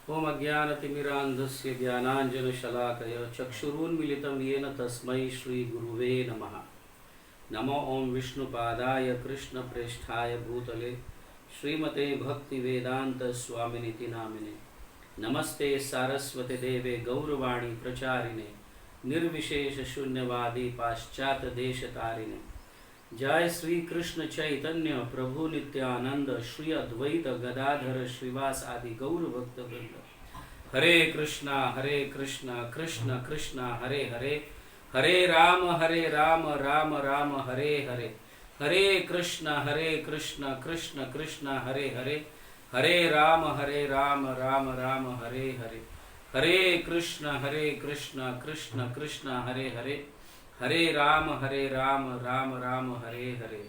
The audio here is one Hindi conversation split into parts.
ओम अज्ञानतिमिरान्धस्य ज्ञानाञ्जनशलाकया चक्षुरुन्मिलितं येन तस्मै श्रीगुरुवे नमः। नमो ओम विष्णुपादाय कृष्णप्रेष्ठाय भूतले श्रीमते भक्तिवेदांत स्वामिनिति नामिने। नमस्ते सारस्वते देवे गौरवाणी प्रचारिणे निर्विशेष शून्यवादी पाश्चात्य देशतारिणे। जय श्री कृष्ण चैतन्य प्रभु नित्यानंद श्री अद्वैत गदाधर श्रीवास आदि गौर भक्त वृंद। हरे कृष्णा कृष्ण कृष्ण हरे हरे, हरे राम राम राम हरे हरे। हरे कृष्ण कृष्ण कृष्ण हरे हरे, हरे राम राम राम हरे हरे। हरे कृष्ण कृष्ण कृष्ण हरे हरे, हरे राम राम राम हरे हरे।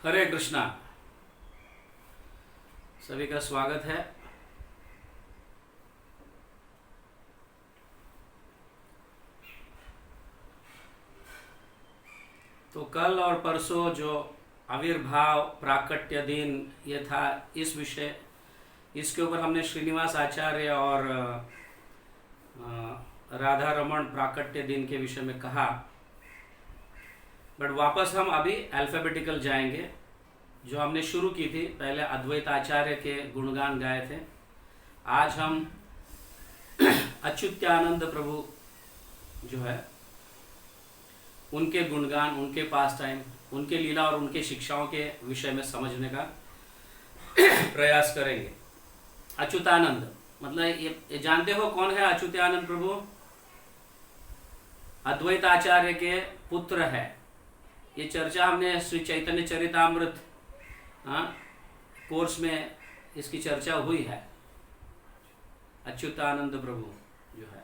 हरे कृष्णा, सभी का स्वागत है। तो कल और परसों जो आविर्भाव प्राकट्य दिन ये था, इस विषय इसके ऊपर हमने श्रीनिवास आचार्य और राधा रमण प्राकट्य दिन के विषय में कहा। बट वापस हम अभी अल्फाबेटिकल जाएंगे। जो हमने शुरू की थी, पहले अद्वैत आचार्य के गुणगान गाए थे। आज हम अच्युत्यानंद प्रभु जो है उनके गुणगान, उनके पास टाइम, उनके लीला और उनके शिक्षाओं के विषय में समझने का प्रयास करेंगे। अच्युतानंद मतलब ये जानते हो कौन है अच्युतानंद प्रभु? अद्वैत आचार्य के पुत्र है। ये चर्चा हमने श्री चैतन्य चरितामृत कोर्स में इसकी चर्चा हुई है। अच्युतानंद प्रभु जो है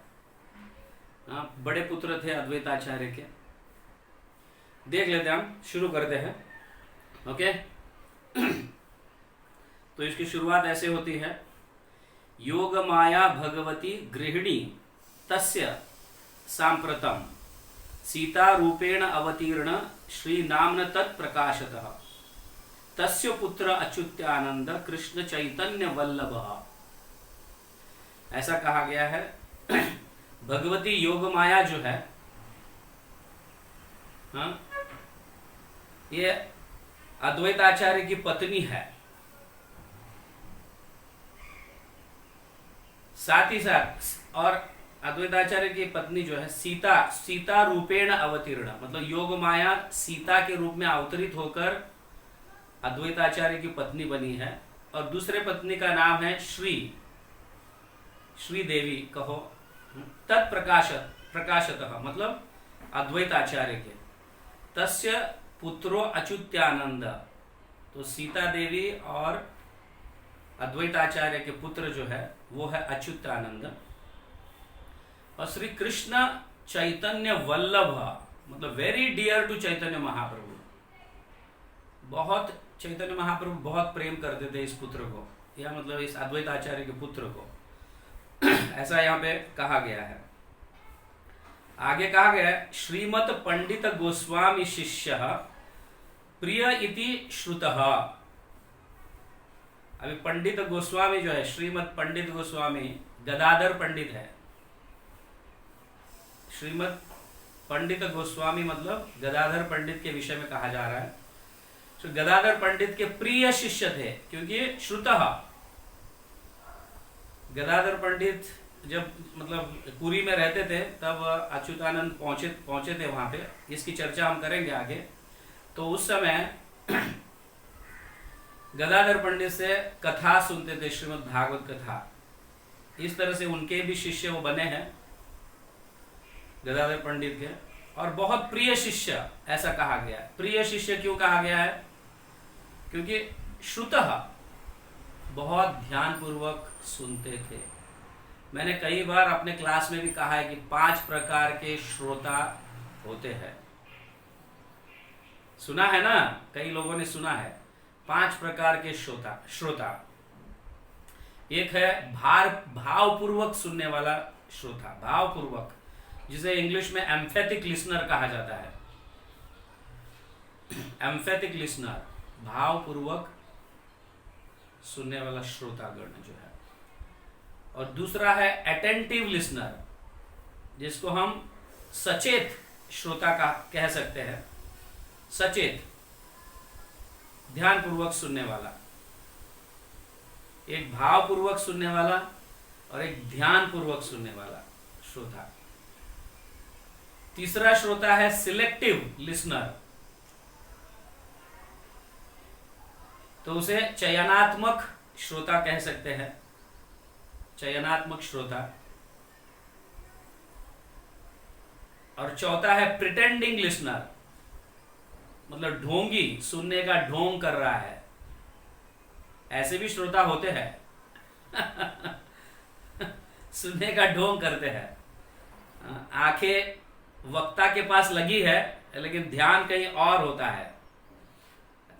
बड़े पुत्र थे अद्वैत आचार्य के। देख लेते हैं, हम शुरू करते हैं। ओके तो इसकी शुरुआत ऐसे होती है। योग माया भगवती गृहिणी तस्य सांप्रतम सीता रूपेण अवतीर्ण श्री नाम्न तत्प्रकाशतः तस्य पुत्र अच्युत्यानंद कृष्ण चैतन्य वल्लभ। ऐसा कहा गया है। भगवती योग माया जो है ये अद्वैताचार्य की पत्नी है। साथ ही साथ और अद्वैताचार्य की पत्नी जो है सीता रूपेण अवतीर्ण, मतलब योग माया सीता के रूप में अवतरित होकर अद्वैताचार्य की पत्नी बनी है। और दूसरे पत्नी का नाम है श्री देवी कहो। तत्प्रकाशतः मतलब अद्वैताचार्य के। तस्य पुत्रो अच्युत्यानंद, तो सीता देवी और अद्वैताचार्य के पुत्र जो है वो है अच्युतानंद। और श्री कृष्ण चैतन्य वल्लभ मतलब very dear to Chaitanya Mahaprabhu. बहुत चैतन्य महाप्रभु बहुत प्रेम करते थे इस पुत्र को, या मतलब इस अद्वैताचार्य के पुत्र को। ऐसा यहाँ पे कहा गया है। आगे कहा गया है श्रीमत पंडित गोस्वामी शिष्य प्रिय इति श्रुतः। अभी पंडित गोस्वामी जो है, श्रीमत पंडित गोस्वामी गदाधर पंडित है। श्रीमत पंडित गोस्वामी मतलब गदाधर पंडित के विषय में कहा जा रहा है। तो गदाधर पंडित के प्रिय शिष्य थे, क्योंकि श्रुतः गदाधर पंडित जब मतलब पुरी में रहते थे तब अच्युतानंद पहुंचे थे वहां पे। इसकी चर्चा हम करेंगे आगे। तो उस समय गदाधर पंडित से कथा सुनते थे, श्रीमद् भागवत कथा। इस तरह से उनके भी शिष्य वो बने हैं गदाधर पंडित के। और बहुत प्रिय शिष्य ऐसा कहा गया है। प्रिय शिष्य क्यों कहा गया है? क्योंकि श्रुतः बहुत ध्यानपूर्वक सुनते थे। मैंने कई बार अपने क्लास में भी कहा है कि 5 प्रकार के श्रोता होते हैं। सुना है ना, कई लोगों ने सुना है। 5 प्रकार के श्रोता। एक है भावपूर्वक सुनने वाला श्रोता, भावपूर्वक, जिसे इंग्लिश में एम्फेथिक लिसनर कहा जाता है। एम्फेटिक लिसनर, भावपूर्वक सुनने वाला श्रोतागण जो है। और दूसरा है अटेंटिव लिसनर, जिसको हम सचेत श्रोता का कह सकते हैं। सचेत, ध्यानपूर्वक सुनने वाला, एक भावपूर्वक सुनने वाला और एक ध्यानपूर्वक सुनने वाला श्रोता। तीसरा श्रोता है सिलेक्टिव लिसनर, तो उसे चयनात्मक श्रोता कह सकते हैं, चयनात्मक श्रोता। और चौथा है प्रिटेंडिंग लिसनर, मतलब ढोंगी, सुनने का ढोंग कर रहा है। ऐसे भी श्रोता होते हैं सुनने का ढोंग करते हैं, आंखें वक्ता के पास लगी है लेकिन ध्यान कहीं और होता है।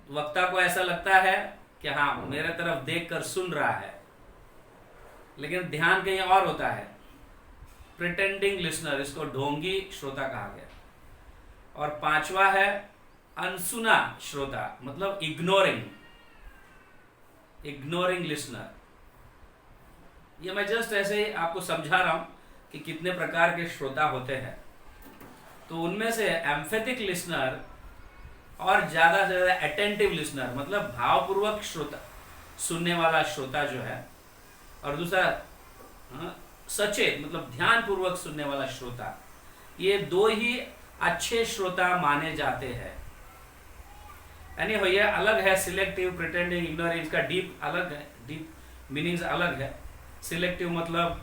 वक्ता को ऐसा लगता है कि हाँ मेरे तरफ देखकर सुन रहा है, लेकिन ध्यान कहीं और होता है। प्रिटेंडिंग लिसनर, इसको ढोंगी श्रोता कहा गया। और पांचवा है अनसुना श्रोता, मतलब इग्नोरिंग लिसनर। ये मैं जस्ट ऐसे ही आपको समझा रहा हूं कि कितने प्रकार के श्रोता होते हैं। तो उनमें से एम्फेटिक लिसनर और ज्यादा से ज्यादा अटेंटिव लिसनर, मतलब भावपूर्वक श्रोता, सुनने वाला श्रोता जो है, और दूसरा सचेत, मतलब ध्यानपूर्वक सुनने वाला श्रोता, ये दो ही अच्छे श्रोता माने जाते हैं। यानी हो ये अलग है, सिलेक्टिव, प्रिटेंडिंग, इग्नोरिंग, इसका डीप अलग है, डीप मीनिंग्स अलग है। सिलेक्टिव मतलब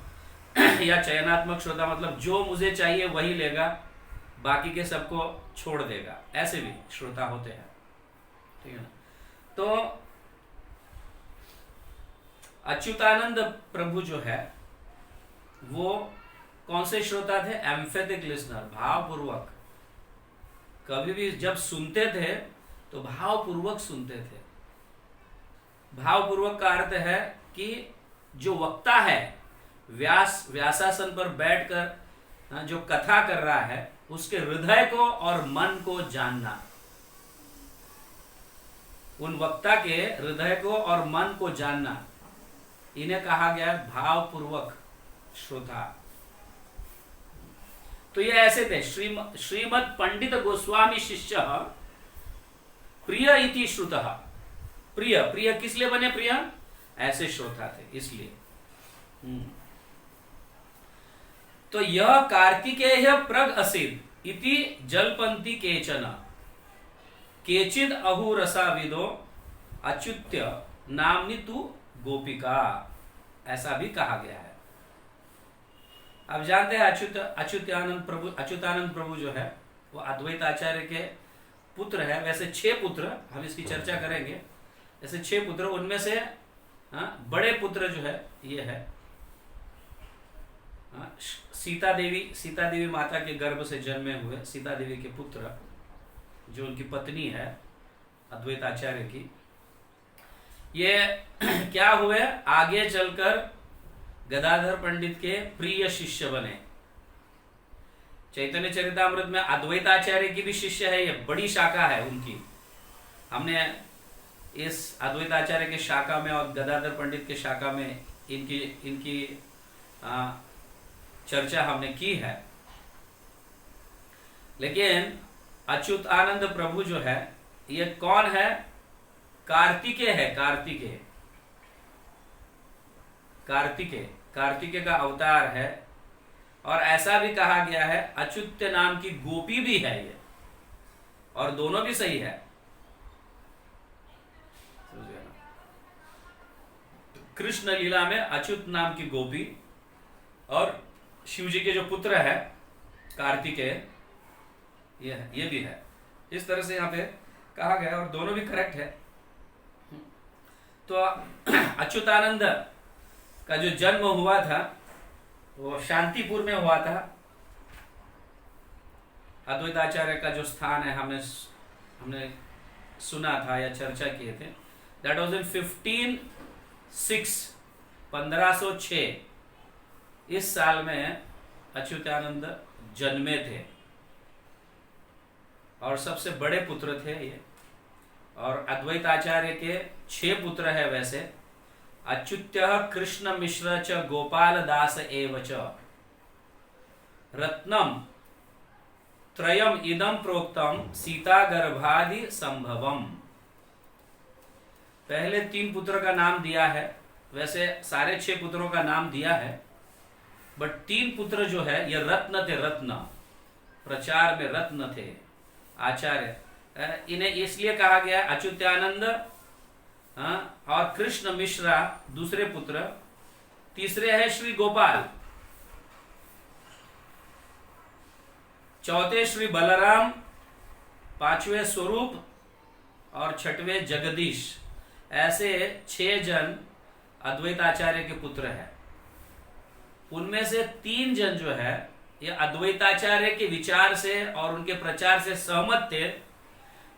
या चयनात्मक श्रोता मतलब जो मुझे चाहिए वही लेगा, बाकी के सबको छोड़ देगा, ऐसे भी श्रोता होते हैं, ठीक है ना। तो अच्युतानंद प्रभु जो है वो कौन से श्रोता थे? एम्फेटिक लिसनर, भावपूर्वक। कभी भी जब सुनते थे तो भावपूर्वक सुनते थे। भावपूर्वक का अर्थ है कि जो वक्ता है व्यासासन पर बैठकर जो कथा कर रहा है उसके हृदय को और मन को जानना, उन वक्ता के हृदय को और मन को जानना, इन्हें कहा गया भावपूर्वक श्रोता। तो ये ऐसे थे। श्रीमद पंडित गोस्वामी शिष्य प्रिय इति श्रुतः। प्रिय, प्रिय किस लिए बने प्रिय? ऐसे श्रोता थे इसलिए। तो यह कार्तिकेय प्रग असिद इति जलपंती केचन केचिद अहुरसा विदो अच्युत्य नामनि तु गोपिका, ऐसा भी कहा गया है। अब जानते हैं अच्युतानंद प्रभु जो है वो अद्वैत आचार्य के पुत्र है। वैसे 6 पुत्र, हम इसकी चर्चा करेंगे। ऐसे 6 पुत्र, उनमें से बड़े पुत्र जो है ये है सीता देवी माता के गर्भ से जन्मे हुए सीता देवी के पुत्र, जो उनकी पत्नी है अद्वैत आचार्य की। ये क्या हुए? आगे चलकर गदाधर पंडित के प्रिय शिष्य बने। चैतन्य चरितामृत में अद्वैताचार्य की भी शिष्य है, ये बड़ी शाखा है उनकी। हमने इस अद्वैताचार्य के शाखा में और गदाधर पंडित के शाखा में इनकी चर्चा हमने की है। लेकिन अच्युतानंद प्रभु जो है ये कौन है? कार्तिकेय है। कार्तिकेय का अवतार है। और ऐसा भी कहा गया है अच्युत्य नाम की गोपी भी है ये, और दोनों भी सही है। कृष्ण लीला में अच्युत नाम की गोपी और शिव जी के जो पुत्र है कार्तिकेय, ये भी है। इस तरह से यहाँ पे कहा गया और दोनों भी करेक्ट है। तो अच्युतानंद का जो जन्म हुआ था वो शांतिपुर में हुआ था। अद्वैताचार्य का जो स्थान है हमने सुना था या चर्चा किए थे। दैट वाज इन 1506 इस साल में अच्युतानंद जन्मे थे। और सबसे बड़े पुत्र थे ये। और अद्वैत आचार्य के 6 पुत्र है वैसे। अच्युत्य कृष्ण मिश्र च गोपाल दास एव च रत्नम त्रयम इदम प्रोक्तम सीता गर्भादि संभवम। पहले 3 पुत्र का नाम दिया है, वैसे सारे 6 पुत्रों का नाम दिया है, बट 3 पुत्र जो है ये रत्न थे, रत्न, प्रचार में रत्न थे आचार्य। इन्हें इसलिए कहा गया अच्युत्यानंद और कृष्ण मिश्रा दूसरे पुत्र, तीसरे है श्री गोपाल, चौथे श्री बलराम, 5वें स्वरूप और 6वें जगदीश। ऐसे 6 जन अद्वैत आचार्य के पुत्र हैं। उनमें से 3 जन जो है ये अद्वैताचार्य के विचार से और उनके प्रचार से सहमत थे,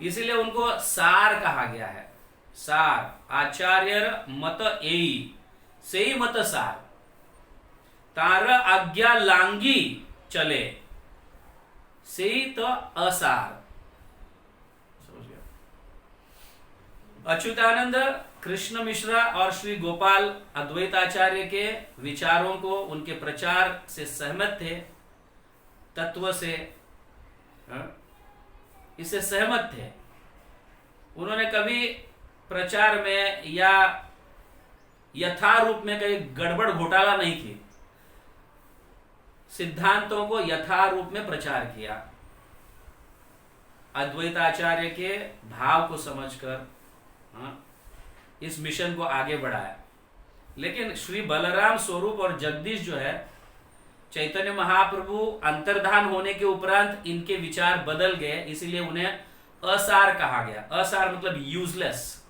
इसीलिए उनको सार कहा गया है। सार आचार्य मत एई से ही मत सार, तार आज्ञा लांगी चले से ही तो असार। अच्युतानंद, कृष्ण मिश्रा और श्री गोपाल अद्वैताचार्य के विचारों को, उनके प्रचार से सहमत थे, तत्व से इससे सहमत थे। उन्होंने कभी प्रचार में या यथारूप में कहीं गड़बड़ घोटाला नहीं की, सिद्धांतों को यथारूप में प्रचार किया, अद्वैताचार्य के भाव को समझकर इस मिशन को आगे बढ़ाया। लेकिन श्री बलराम स्वरूप और जगदीश जो है, चैतन्य महाप्रभु अंतर्धान होने के उपरांत इनके विचार बदल गए, इसीलिए उन्हें असार कहा गया। असार मतलब यूजलेस।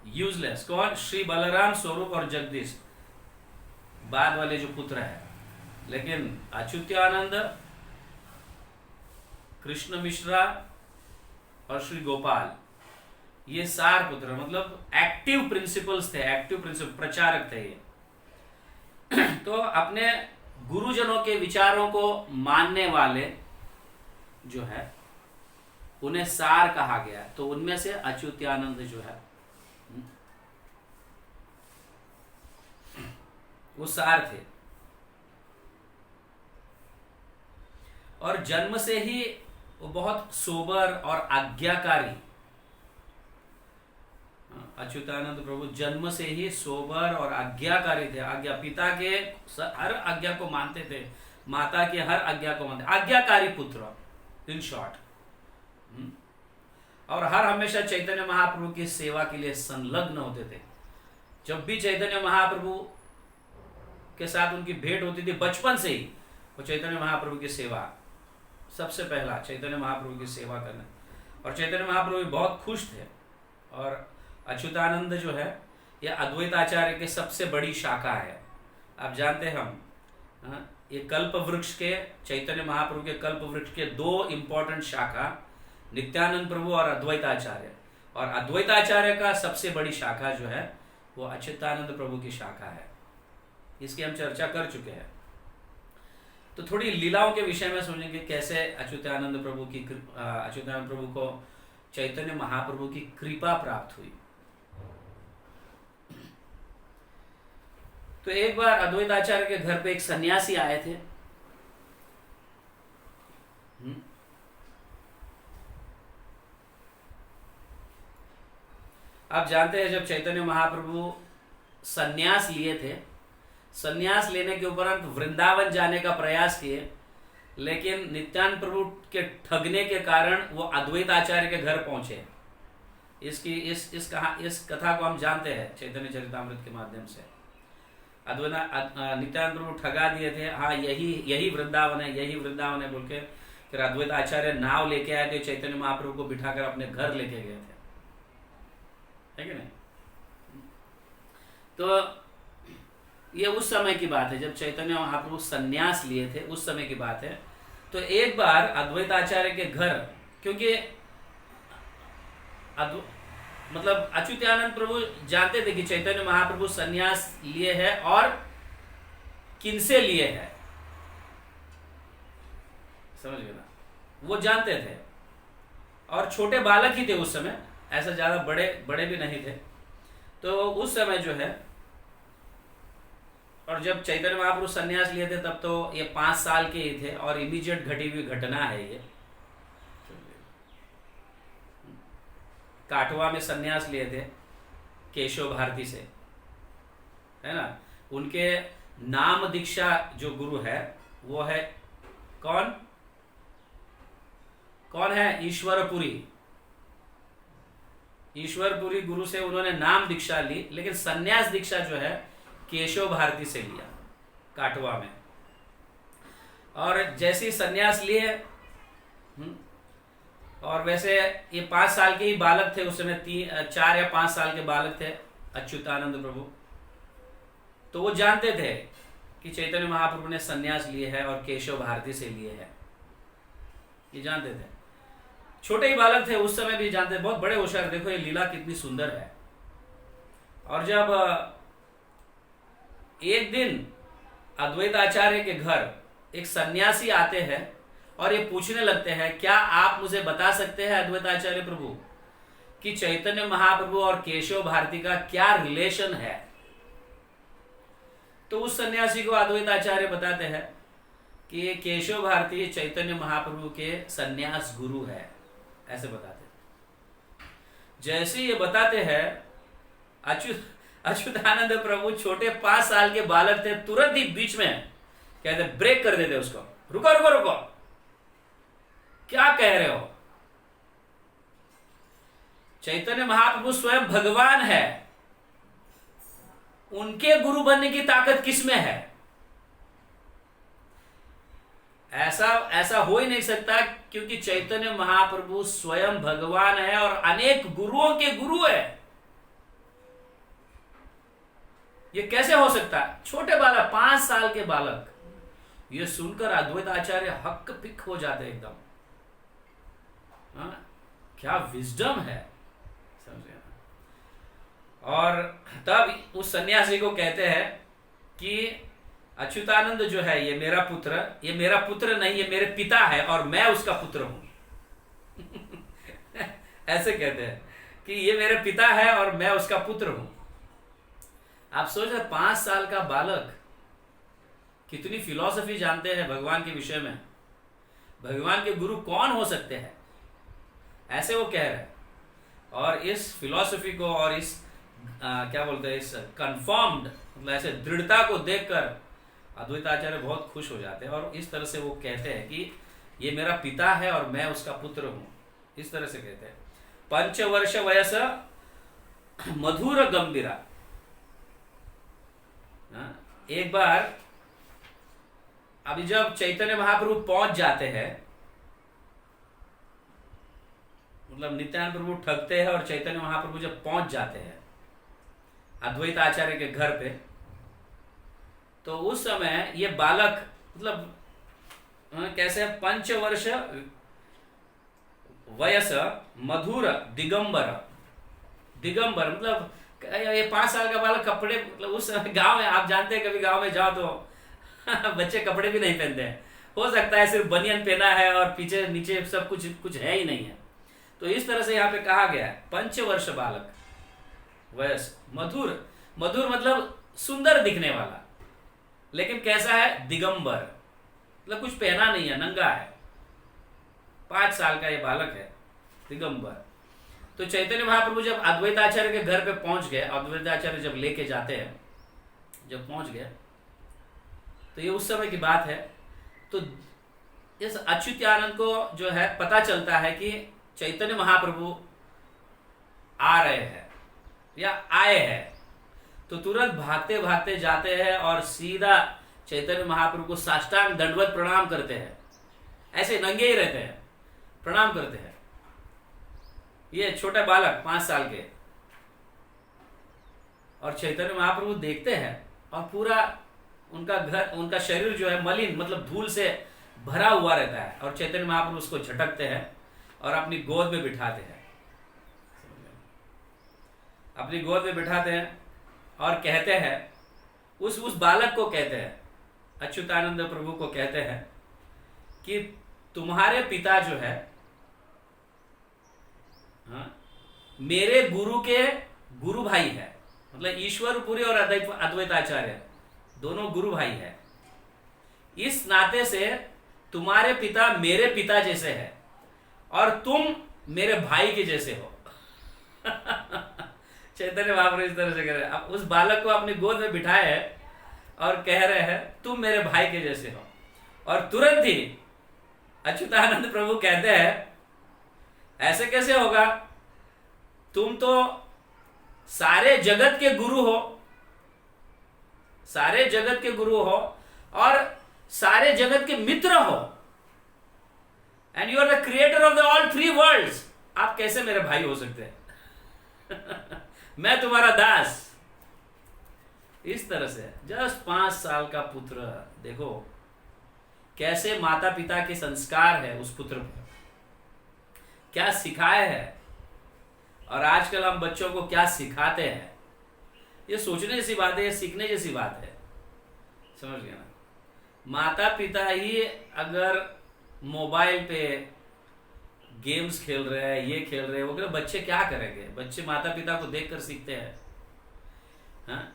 यूजलेस कौन? श्री बलराम स्वरूप और जगदीश, बाद वाले जो पुत्र है। लेकिन अच्युतानंद, कृष्ण मिश्रा और श्री गोपाल, ये सार पुत्र, मतलब एक्टिव प्रिंसिपल्स थे, एक्टिव प्रिंसिपल प्रचारक थे ये। तो अपने गुरुजनों के विचारों को मानने वाले जो है उन्हें सार कहा गया। तो उनमें से अच्युतानंद जो है वो सार थे। और जन्म से ही वो बहुत सोबर और आज्ञाकारी, अच्युतानंद प्रभु जन्म से ही सोबर और आज्ञाकारी थे। आज्ञा, पिता के हर आज्ञा को मानते थे, माता के हर आज्ञा को मानते, आज्ञाकारी पुत्र इन शॉर्ट। और हर हमेशा चैतन्य महाप्रभु की सेवा के लिए संलग्न होते थे। जब भी चैतन्य महाप्रभु के साथ उनकी भेंट होती थी, बचपन से ही वो चैतन्य महाप्रभु की सेवा, सबसे पहला चैतन्य महाप्रभु की सेवा करना। और चैतन्य महाप्रभु भी बहुत खुश थे। और अच्युतानंद जो है यह अद्वैत आचार्य के सबसे बड़ी शाखा है। आप जानते हैं हम ये कल्प वृक्ष के, चैतन्य महाप्रभु के कल्प वृक्ष के 2 इंपॉर्टेंट शाखा, नित्यानंद प्रभु और अद्वैताचार्य। और अद्वैताचार्य का सबसे बड़ी शाखा जो है वो अच्युतानंद प्रभु की शाखा है। इसकी हम चर्चा कर चुके हैं। तो थोड़ी लीलाओं के विषय में समझेंगे, कैसे अच्युतानंद प्रभु को चैतन्य महाप्रभु की कृपा प्राप्त हुई। तो एक बार अद्वैताचार्य के घर पे एक सन्यासी आए थे। आप जानते हैं जब चैतन्य महाप्रभु सन्यास लिए थे, सन्यास लेने के उपरांत वृंदावन जाने का प्रयास किए, लेकिन नित्यानंद प्रभु के ठगने के कारण वो अद्वैत आचार्य के घर पहुंचे। इस कथा को हम जानते हैं चैतन्य चरितामृत के माध्यम से। नित्यानंद प्रभु ठगा दिए थे, हाँ यही वृंदावन है, यही वृंदावन है बोल के। फिर अद्वैत आचार्य नाव लेके आए थे, चैतन्य महाप्रभु को बिठाकर अपने घर लेके गए थे, है कि नहीं? तो ये उस समय की बात है जब चैतन्य महाप्रभु सन्यास लिए थे, उस समय की बात है। तो एक बार अद्वैत आचार्य के घर, क्योंकि मतलब अच्युतानंद प्रभु जानते थे कि चैतन्य महाप्रभु सन्यास लिए है और किनसे लिए है, समझ गए ना? वो जानते थे, और छोटे बालक ही थे उस समय, ऐसा ज़्यादा बड़े बड़े भी नहीं थे। तो उस समय जो है, और जब चैतन्य महाप्रभु संन्यास लिए थे तब तो ये 5 साल के ही थे, और इमीडिएट घटी हुई घटना है ये। काठवा में संन्यास लिए थे केशव भारती से, है ना। उनके नाम दीक्षा जो गुरु है वो है कौन कौन है? ईश्वरपुरी। ईश्वरपुरी गुरु से उन्होंने नाम दीक्षा ली, लेकिन संन्यास दीक्षा जो है केशव भारती से लिया काठवा में। और जैसे ही संन्यास लिए, और वैसे ये 5 साल के ही बालक थे उस समय, 4 या 5 साल के बालक थे अच्युतानंद प्रभु। तो वो जानते थे कि चैतन्य महाप्रभु ने संन्यास लिए है और केशव भारती से लिए है, ये जानते थे। छोटे ही बालक थे उस समय भी जानते, बहुत बड़े होशियार। देखो ये लीला कितनी सुंदर है। और जब एक दिन अद्वैत आचार्य के घर एक सन्यासी आते हैं और ये पूछने लगते हैं, क्या आप मुझे बता सकते हैं अद्वैत आचार्य प्रभु कि चैतन्य महाप्रभु और केशव भारती का क्या रिलेशन है? तो उस सन्यासी को अद्वैत आचार्य बताते हैं कि केशव भारती चैतन्य महाप्रभु के सन्यास गुरु है, ऐसे बताते हैं। जैसे ये बताते हैं, अच्युतानंद प्रभु छोटे 5 साल के बालक थे, तुरंत ही बीच में कहते, ब्रेक कर देते उसको, रुको रुको रुको, क्या कह रहे हो? चैतन्य महाप्रभु स्वयं भगवान है, उनके गुरु बनने की ताकत किसमें है? ऐसा हो ही नहीं सकता, क्योंकि चैतन्य महाप्रभु स्वयं भगवान है और अनेक गुरुओं के गुरु है। ये कैसे हो सकता है? छोटे बालक, 5 साल के बालक। ये सुनकर अद्वैत आचार्य हक पिक हो जाते एकदम। क्या विजडम है, समझे? और तब उस सन्यासी को कहते हैं कि अच्युतानंद जो है ये मेरा पुत्र नहीं, ये मेरे पिता है और मैं उसका पुत्र हूं। ऐसे कहते हैं कि ये मेरे पिता है और मैं उसका पुत्र हूं। आप सोच रहे 5 साल का बालक कितनी फिलॉसफी जानते हैं भगवान के विषय में, भगवान के गुरु कौन हो सकते हैं, ऐसे वो कह रहे हैं। और इस फिलॉसफी को और इस क्या बोलते हैं, इस कंफर्म्ड, मतलब ऐसे दृढ़ता को देखकर अद्वैत आचार्य बहुत खुश हो जाते हैं, और इस तरह से वो कहते हैं कि ये मेरा पिता है और मैं उसका पुत्र हूं, इस तरह से कहते हैं। 5 वर्ष वयस मधुर गंभीरा। एक बार अभी जब चैतन्य महाप्रभु पहुंच जाते हैं, मतलब नित्यानंद प्रभु ठगते हैं और चैतन्य महाप्रभु जब पहुंच जाते हैं अद्वैत आचार्य के घर पे, तो उस समय ये बालक, मतलब कैसे 5 वर्ष वयस मधुर दिगंबर मतलब ये 5 साल का बालक कपड़े, मतलब उस गांव में आप जानते हैं, कभी गांव में जाओ तो बच्चे कपड़े भी नहीं पहनते हैं। हो सकता है सिर्फ बनियान पहना है और पीछे नीचे सब कुछ है ही नहीं है। तो इस तरह से यहाँ पे कहा गया है 5 वर्ष बालक वयस मधुर मतलब सुंदर दिखने वाला, लेकिन कैसा है? दिगंबर, मतलब कुछ पहना नहीं है, नंगा है। 5 साल का ये बालक है, दिगंबर। तो चैतन्य महाप्रभु जब अद्वैत आचार्य के घर पे पहुंच गए, अद्वैत आचार्य जब लेके जाते हैं, जब पहुंच गए, तो ये उस समय की बात है। तो इस अच्युतानंद को जो है पता चलता है कि चैतन्य महाप्रभु आ रहे हैं या आए हैं, तो तुरंत भागते भागते जाते हैं और सीधा चैतन्य महाप्रभु को साष्टांग दंडवत प्रणाम करते हैं। ऐसे नंगे ही रहते हैं, प्रणाम करते हैं। ये छोटे बालक 5 साल के, और चैतन्य महाप्रभु देखते हैं और पूरा उनका शरीर जो है मलिन, मतलब धूल से भरा हुआ रहता है, और चैतन्य महाप्रभु उसको झटकते हैं और अपनी गोद में बिठाते हैं, अपनी गोद में बिठाते हैं और कहते हैं, उस बालक को कहते हैं, अच्युतानंद प्रभु को कहते हैं कि तुम्हारे पिता जो है, हाँ, मेरे गुरु के गुरु भाई है, मतलब ईश्वरपुरी और अद्वैताचार्य दोनों गुरु भाई है। इस नाते से तुम्हारे पिता मेरे पिता जैसे है और तुम मेरे भाई के जैसे हो। चैतन्य महाप्रभु इस तरह से कह रहे हैं। अब उस बालक को अपनी गोद में बिठाए है और कह रहे हैं तुम मेरे भाई के जैसे हो। और तुरंत ही अच्युतानंद प्रभु कहते हैं ऐसे कैसे होगा, तुम तो सारे जगत के गुरु हो, सारे जगत के गुरु हो और सारे जगत के मित्र हो, and you are the creator of the all three worlds. आप कैसे मेरे भाई हो सकते हैं? मैं तुम्हारा दास। इस तरह से जस्ट 5 साल का पुत्र, देखो कैसे माता पिता के संस्कार है उस पुत्र पर, क्या सिखाए है और आजकल हम बच्चों को क्या सिखाते हैं। ये सोचने जैसी बात है, ये सीखने जैसी बात है, समझ गए ना। माता पिता ही अगर मोबाइल पे गेम्स खेल रहे हैं, ये खेल रहे हैं, वो कहते बच्चे क्या करेंगे। बच्चे माता पिता को देखकर सीखते हैं, हाँ?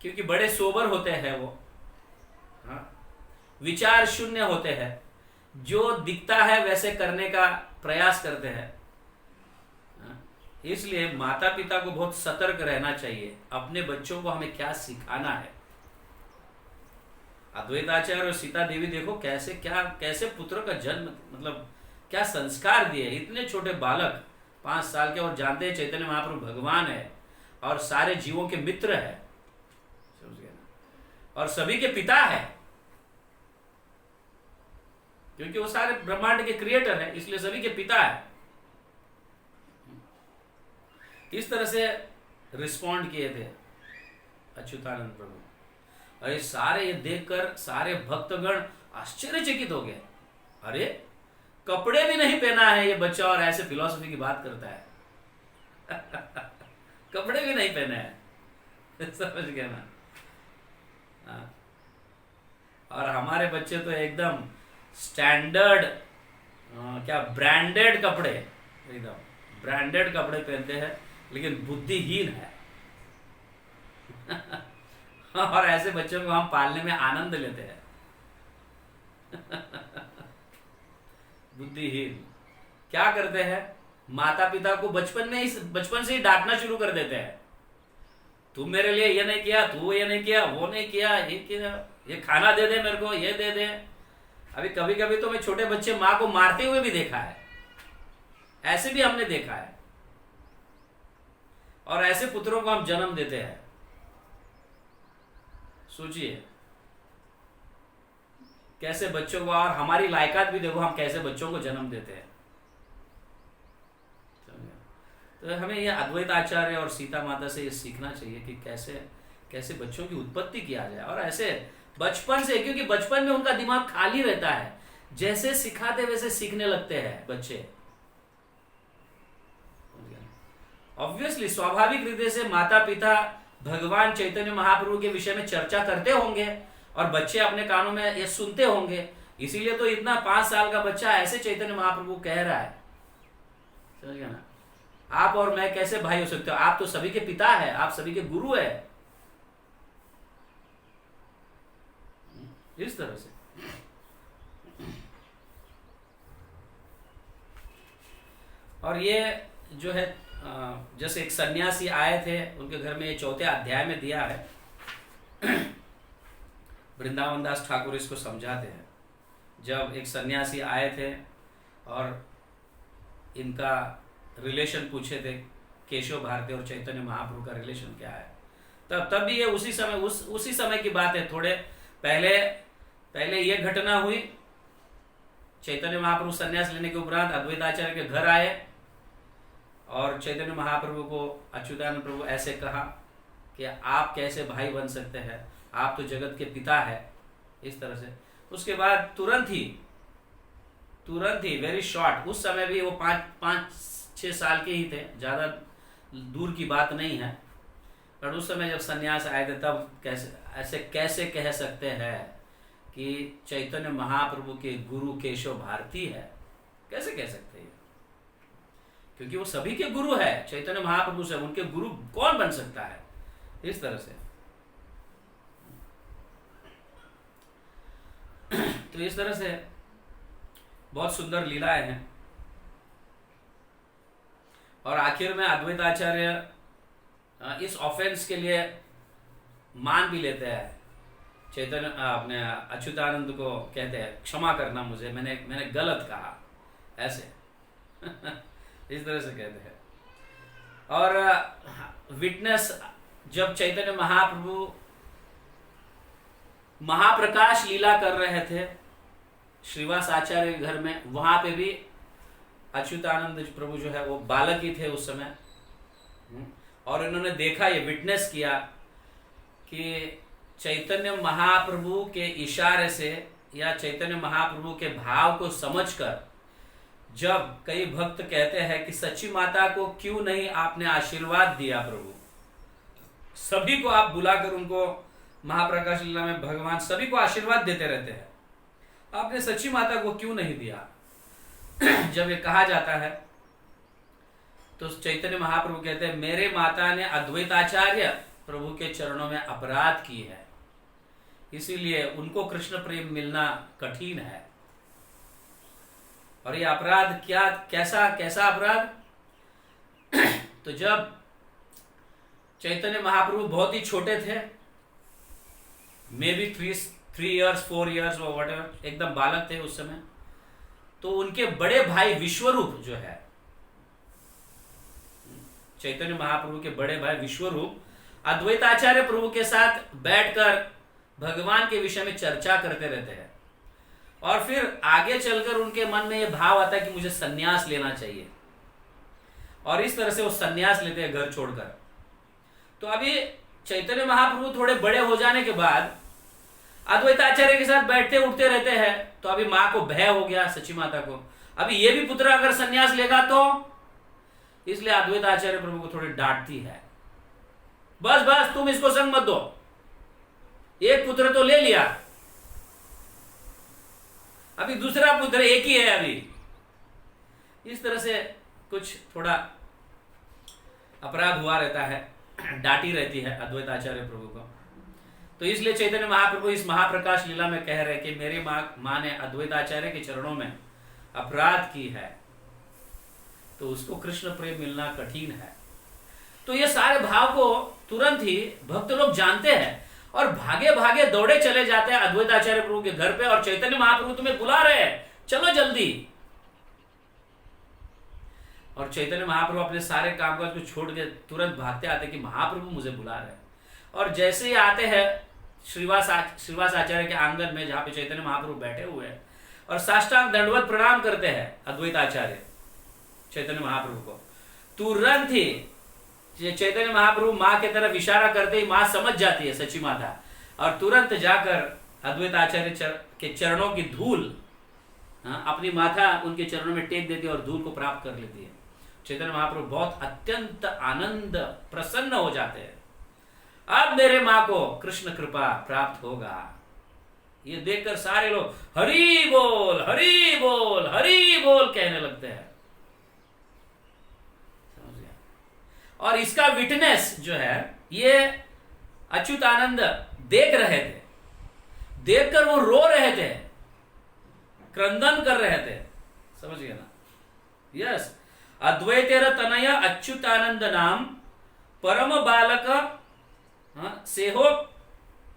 क्योंकि बड़े सोबर होते हैं वो, हाँ? विचार शून्य होते हैं, जो दिखता है वैसे करने का प्रयास करते हैं, हाँ? इसलिए माता पिता को बहुत सतर्क रहना चाहिए अपने बच्चों को हमें क्या सिखाना है। अद्वैताचार्य और सीता देवी देखो कैसे पुत्र का जन्म, मतलब क्या संस्कार दिए। इतने छोटे बालक 5 साल के, और जानते हैं चैतन्य महाप्रभु भगवान है और सारे जीवों के मित्र है, समझ गए ना, और सभी के पिता है, क्योंकि वो सारे ब्रह्मांड के क्रिएटर है, इसलिए सभी के पिता है। इस तरह से रिस्पॉन्ड किए थे अच्युतानंद प्रभु, और ये देखकर सारे भक्तगण आश्चर्यचकित हो गए। अरे कपड़े भी नहीं पहना है ये बच्चा और ऐसे फिलॉसफी की बात करता है। कपड़े भी नहीं पहने हैं, समझ गए ना। हाँ। और हमारे बच्चे तो एकदम स्टैंडर्ड, क्या ब्रांडेड कपड़े, एकदम ब्रांडेड कपड़े पहनते हैं, लेकिन बुद्धिहीन है। और ऐसे बच्चों को हम पालने में आनंद लेते हैं। बुद्धिहीन क्या करते हैं, माता पिता को बचपन से ही डांटना शुरू कर देते हैं। तुम मेरे लिए ये नहीं किया, तू ये नहीं किया, वो नहीं किया, ये किया, ये खाना दे दे मेरे को, ये दे दे। अभी कभी कभी तो मैं छोटे बच्चे माँ को मारते हुए भी देखा है, ऐसे भी हमने देखा है। और ऐसे पुत्रों को हम जन्म देते हैं। सोचिए कैसे बच्चों को, और हमारी लायकात भी देखो हम कैसे बच्चों को जन्म देते हैं। तो हमें ये अद्वैत आचार्य और सीता माता से ये सीखना चाहिए कि कैसे कैसे बच्चों की उत्पत्ति किया जाए, और ऐसे बचपन से, क्योंकि बचपन में उनका दिमाग खाली रहता है, जैसे सिखाते वैसे सीखने लगते हैं बच्चे। ऑब्वियसली स्वाभाविक रीति से माता पिता भगवान चैतन्य महाप्रभु के विषय में चर्चा करते होंगे और बच्चे अपने कानों में ये सुनते होंगे, इसीलिए तो इतना 5 साल का बच्चा ऐसे चैतन्य महाप्रभु कह रहा है, समझ गया ना। आप और मैं कैसे भाई हो सकते हो, आप तो सभी के पिता है, आप सभी के गुरु है। इस तरह से और ये जो है, जैसे एक सन्यासी आए थे उनके घर में, ये 4थे अध्याय में दिया है। वृंदावन दास ठाकुर इसको समझाते हैं। जब एक सन्यासी आए थे और इनका रिलेशन पूछे थे, केशव भारती और चैतन्य महाप्रभु का रिलेशन क्या है, तब भी ये उसी समय की बात है। थोड़े पहले ये घटना हुई, चैतन्य महाप्रभु सन्यास लेने के उपरांत अद्वैताचार्य के घर आए और चैतन्य महाप्रभु को अच्युतानंद प्रभु ऐसे कहा कि आप कैसे भाई बन सकते हैं, आप तो जगत के पिता है, इस तरह से। उसके बाद तुरंत ही वेरी शॉर्ट, उस समय भी वो 5-6 साल के ही थे, ज़्यादा दूर की बात नहीं है, और उस समय जब सन्यास आए थे तब कैसे कह सकते हैं कि चैतन्य महाप्रभु के गुरु केशव भारती है, कैसे कह सकते हैं? क्योंकि वो सभी के गुरु है, चैतन्य महाप्रभु से उनके गुरु कौन बन सकता है? इस तरह से तो इस तरह से बहुत सुंदर लीलाएं हैं। और आखिर में अद्वैताचार्य इस ऑफेंस के लिए मान भी लेते हैं। चैतन्य अपने अच्युतानंद को कहते हैं क्षमा करना मुझे, मैंने गलत कहा, ऐसे इस तरह से कहते हैं। और विटनेस जब चैतन्य महाप्रभु महाप्रकाश लीला कर रहे थे श्रीवास आचार्य के घर में, वहां पे भी अच्युतानंद प्रभु जो है वो बालक ही थे उस समय। और इन्होंने देखा, ये विटनेस किया कि चैतन्य महाप्रभु के इशारे से या चैतन्य महाप्रभु के भाव को समझकर जब कई भक्त कहते हैं कि सच्ची माता को क्यों नहीं आपने आशीर्वाद दिया प्रभु, सभी को आप बुलाकर उनको महाप्रकाश लीला में भगवान सभी को आशीर्वाद देते रहते हैं, आपने सच्ची माता को क्यों नहीं दिया? जब ये कहा जाता है तो चैतन्य महाप्रभु कहते हैं मेरे माता ने अद्वैताचार्य प्रभु के चरणों में अपराध की है, इसीलिए उनको कृष्ण प्रेम मिलना कठिन है। और ये अपराध क्या, कैसा अपराध? तो जब चैतन्य महाप्रभु बहुत ही छोटे थे, मे बी 3 years 4 years और whatever, एकदम बालक थे उस समय, तो उनके बड़े भाई विश्वरूप जो है, चैतन्य महाप्रभु के बड़े भाई विश्वरूप अद्वैताचार्य प्रभु के साथ बैठकर भगवान के विषय में चर्चा करते रहते हैं। और फिर आगे चलकर उनके मन में यह भाव आता है कि मुझे सन्यास लेना चाहिए, और इस तरह से वो सन्यास लेते हैं घर छोड़कर। तो अभी चैतन्य महाप्रभु थोड़े बड़े हो जाने के बाद अद्वैताचार्य के साथ बैठते उठते रहते हैं, तो अभी माँ को भय हो गया, सच्ची माता को, अभी ये भी पुत्र अगर सन्यास लेगा तो, इसलिए अद्वैताचार्य प्रभु को थोड़ी डांटती है, बस तुम इसको संग मत दो, एक पुत्र तो ले लिया, अभी दूसरा पुत्र एक ही है अभी। इस तरह से कुछ थोड़ा अपराध हुआ रहता है, डांटी रहती है अद्वैताचार्य प्रभु को। तो इसलिए चैतन्य महाप्रभु इस महाप्रकाश लीला में कह रहे हैं कि मेरी माँ ने अद्वैताचार्य के चरणों में अपराध की है, तो उसको कृष्ण प्रेम मिलना कठिन है। तो ये सारे भाव को तुरंत ही भक्त लोग जानते हैं और भागे भागे दौड़े चले जाते हैं अद्वैताचार्य प्रभु के घर पे, और चैतन्य महाप्रभु तुम्हें बुला रहे हैं, चलो जल्दी। और चैतन्य महाप्रभु अपने सारे कामकाज को छोड़ के तुरंत भागते आते कि महाप्रभु मुझे बुला रहे हैं। और जैसे ही आते हैं श्रीवास आचार्य के आंगन में, जहां पे चैतन्य महाप्रभु बैठे हुए हैं, और साष्टांग दंडवत प्रणाम करते हैं अद्वैताचार्य चैतन्य महाप्रभु को, तुरंत ही चैतन्य महाप्रभु माँ के तरफ इशारा करते ही माँ समझ जाती है सच्ची माता, और तुरंत जाकर अद्वैताचार्य के चरणों की धूल अपनी माथा उनके चरणों में टेक देती है और धूल को प्राप्त कर लेती है। चैतन्य महाप्रभु बहुत अत्यंत आनंद प्रसन्न हो जाते हैं, अब मेरे माँ को कृष्ण कृपा प्राप्त होगा। ये देखकर सारे लोग हरि बोल हरि बोल हरि बोल कहने लगते हैं, समझ गया? और इसका विटनेस जो है ये अच्युतानंद देख रहे थे, देखकर वो रो रहे थे, क्रंदन कर रहे थे, समझ गए ना? यस, अद्वैतेर तनय अच्युतानंद नाम परम बालक सेहो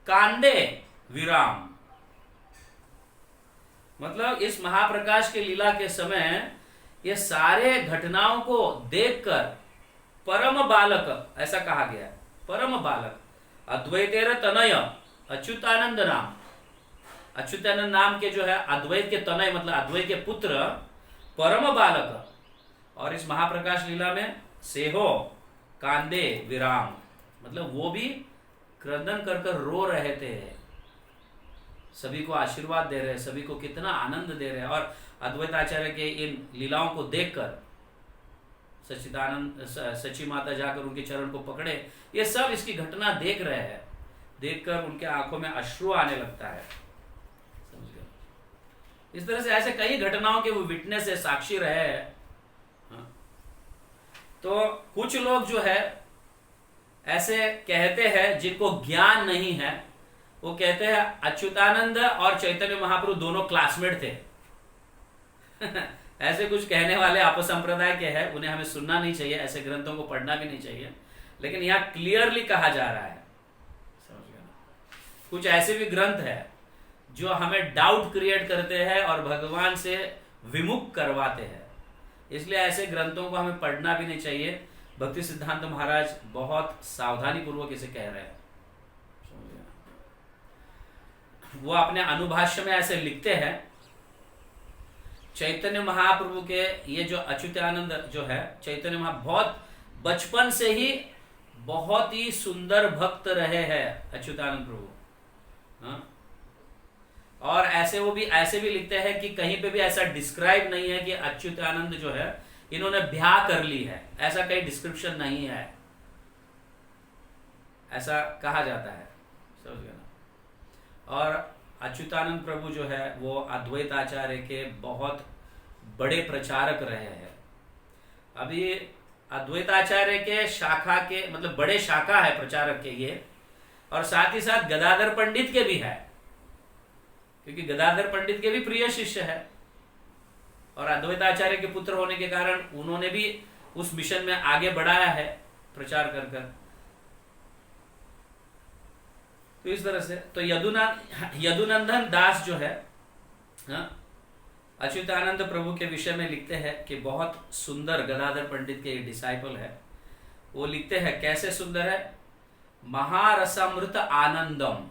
कांदे विराम। मतलब इस महाप्रकाश के लीला के समय ये सारे घटनाओं को देखकर परम बालक, ऐसा कहा गया, परम बालक अद्वैतेर तनय अच्युतानंद नाम, अच्युतानंद नाम के जो है अद्वैत के तनय मतलब अद्वैत के पुत्र परम बालक, और इस महाप्रकाश लीला में सेहो कांदे विराम, मतलब वो भी क्रंदन कर कर रो रहे थे, सभी को आशीर्वाद दे रहे, सभी को कितना आनंद दे रहे। और अद्वैताचार्य के इन लीलाओं को देखकर सच्ची माता जाकर उनके चरण को पकड़े, ये सब इसकी घटना देख रहे हैं, देखकर उनके आंखों में अश्रु आने लगता है। इस तरह से ऐसे कई घटनाओं के वो विटनेस है, साक्षी रहे हैं। हाँ। तो कुछ लोग जो है ऐसे कहते हैं जिनको ज्ञान नहीं है, वो कहते हैं अच्युतानंद और चैतन्य महाप्रभु दोनों क्लासमेट थे। ऐसे कुछ कहने वाले अपसंप्रदाय के हैं, उन्हें हमें सुनना नहीं चाहिए, ऐसे ग्रंथों को पढ़ना भी नहीं चाहिए। लेकिन यहाँ क्लियरली कहा जा रहा है, समझ गए ना? कुछ ऐसे भी ग्रंथ है जो हमें डाउट क्रिएट करते हैं और भगवान से विमुख करवाते हैं, इसलिए ऐसे ग्रंथों को हमें पढ़ना भी नहीं चाहिए। भक्ति सिद्धांत महाराज बहुत सावधानी पूर्वक इसे कह रहे हैं। वो अपने अनुभाष्य में ऐसे लिखते हैं, चैतन्य महाप्रभु के ये जो अच्युतानंद जो है, चैतन्य महा बहुत बचपन से ही बहुत ही सुंदर भक्त रहे हैं अच्युतानंद प्रभु। हाँ? और ऐसे भी लिखते हैं कि कहीं पे भी ऐसा डिस्क्राइब नहीं है कि अच्युतानंद जो है इन्होंने ब्याह कर ली है, ऐसा कहीं डिस्क्रिप्शन नहीं है, ऐसा कहा जाता है, समझ गए ना? और अच्युतानंद प्रभु जो है वो अद्वैत आचार्य के बहुत बड़े प्रचारक रहे हैं। अभी अद्वैत आचार्य के शाखा के मतलब बड़े शाखा है प्रचारक के ये, और साथ ही साथ गदाधर पंडित के भी है, क्योंकि गदाधर पंडित के भी प्रिय शिष्य है और अद्वैत आचार्य के पुत्र होने के कारण उन्होंने भी उस मिशन में आगे बढ़ाया है प्रचार कर कर। तो इस तरह से तो यदुनंदन दास जो है अच्युतानंद प्रभु के विषय में लिखते हैं कि बहुत सुंदर गदाधर पंडित के डिसाइपल है। वो लिखते हैं कैसे सुंदर है, महारसामृत आनंदम,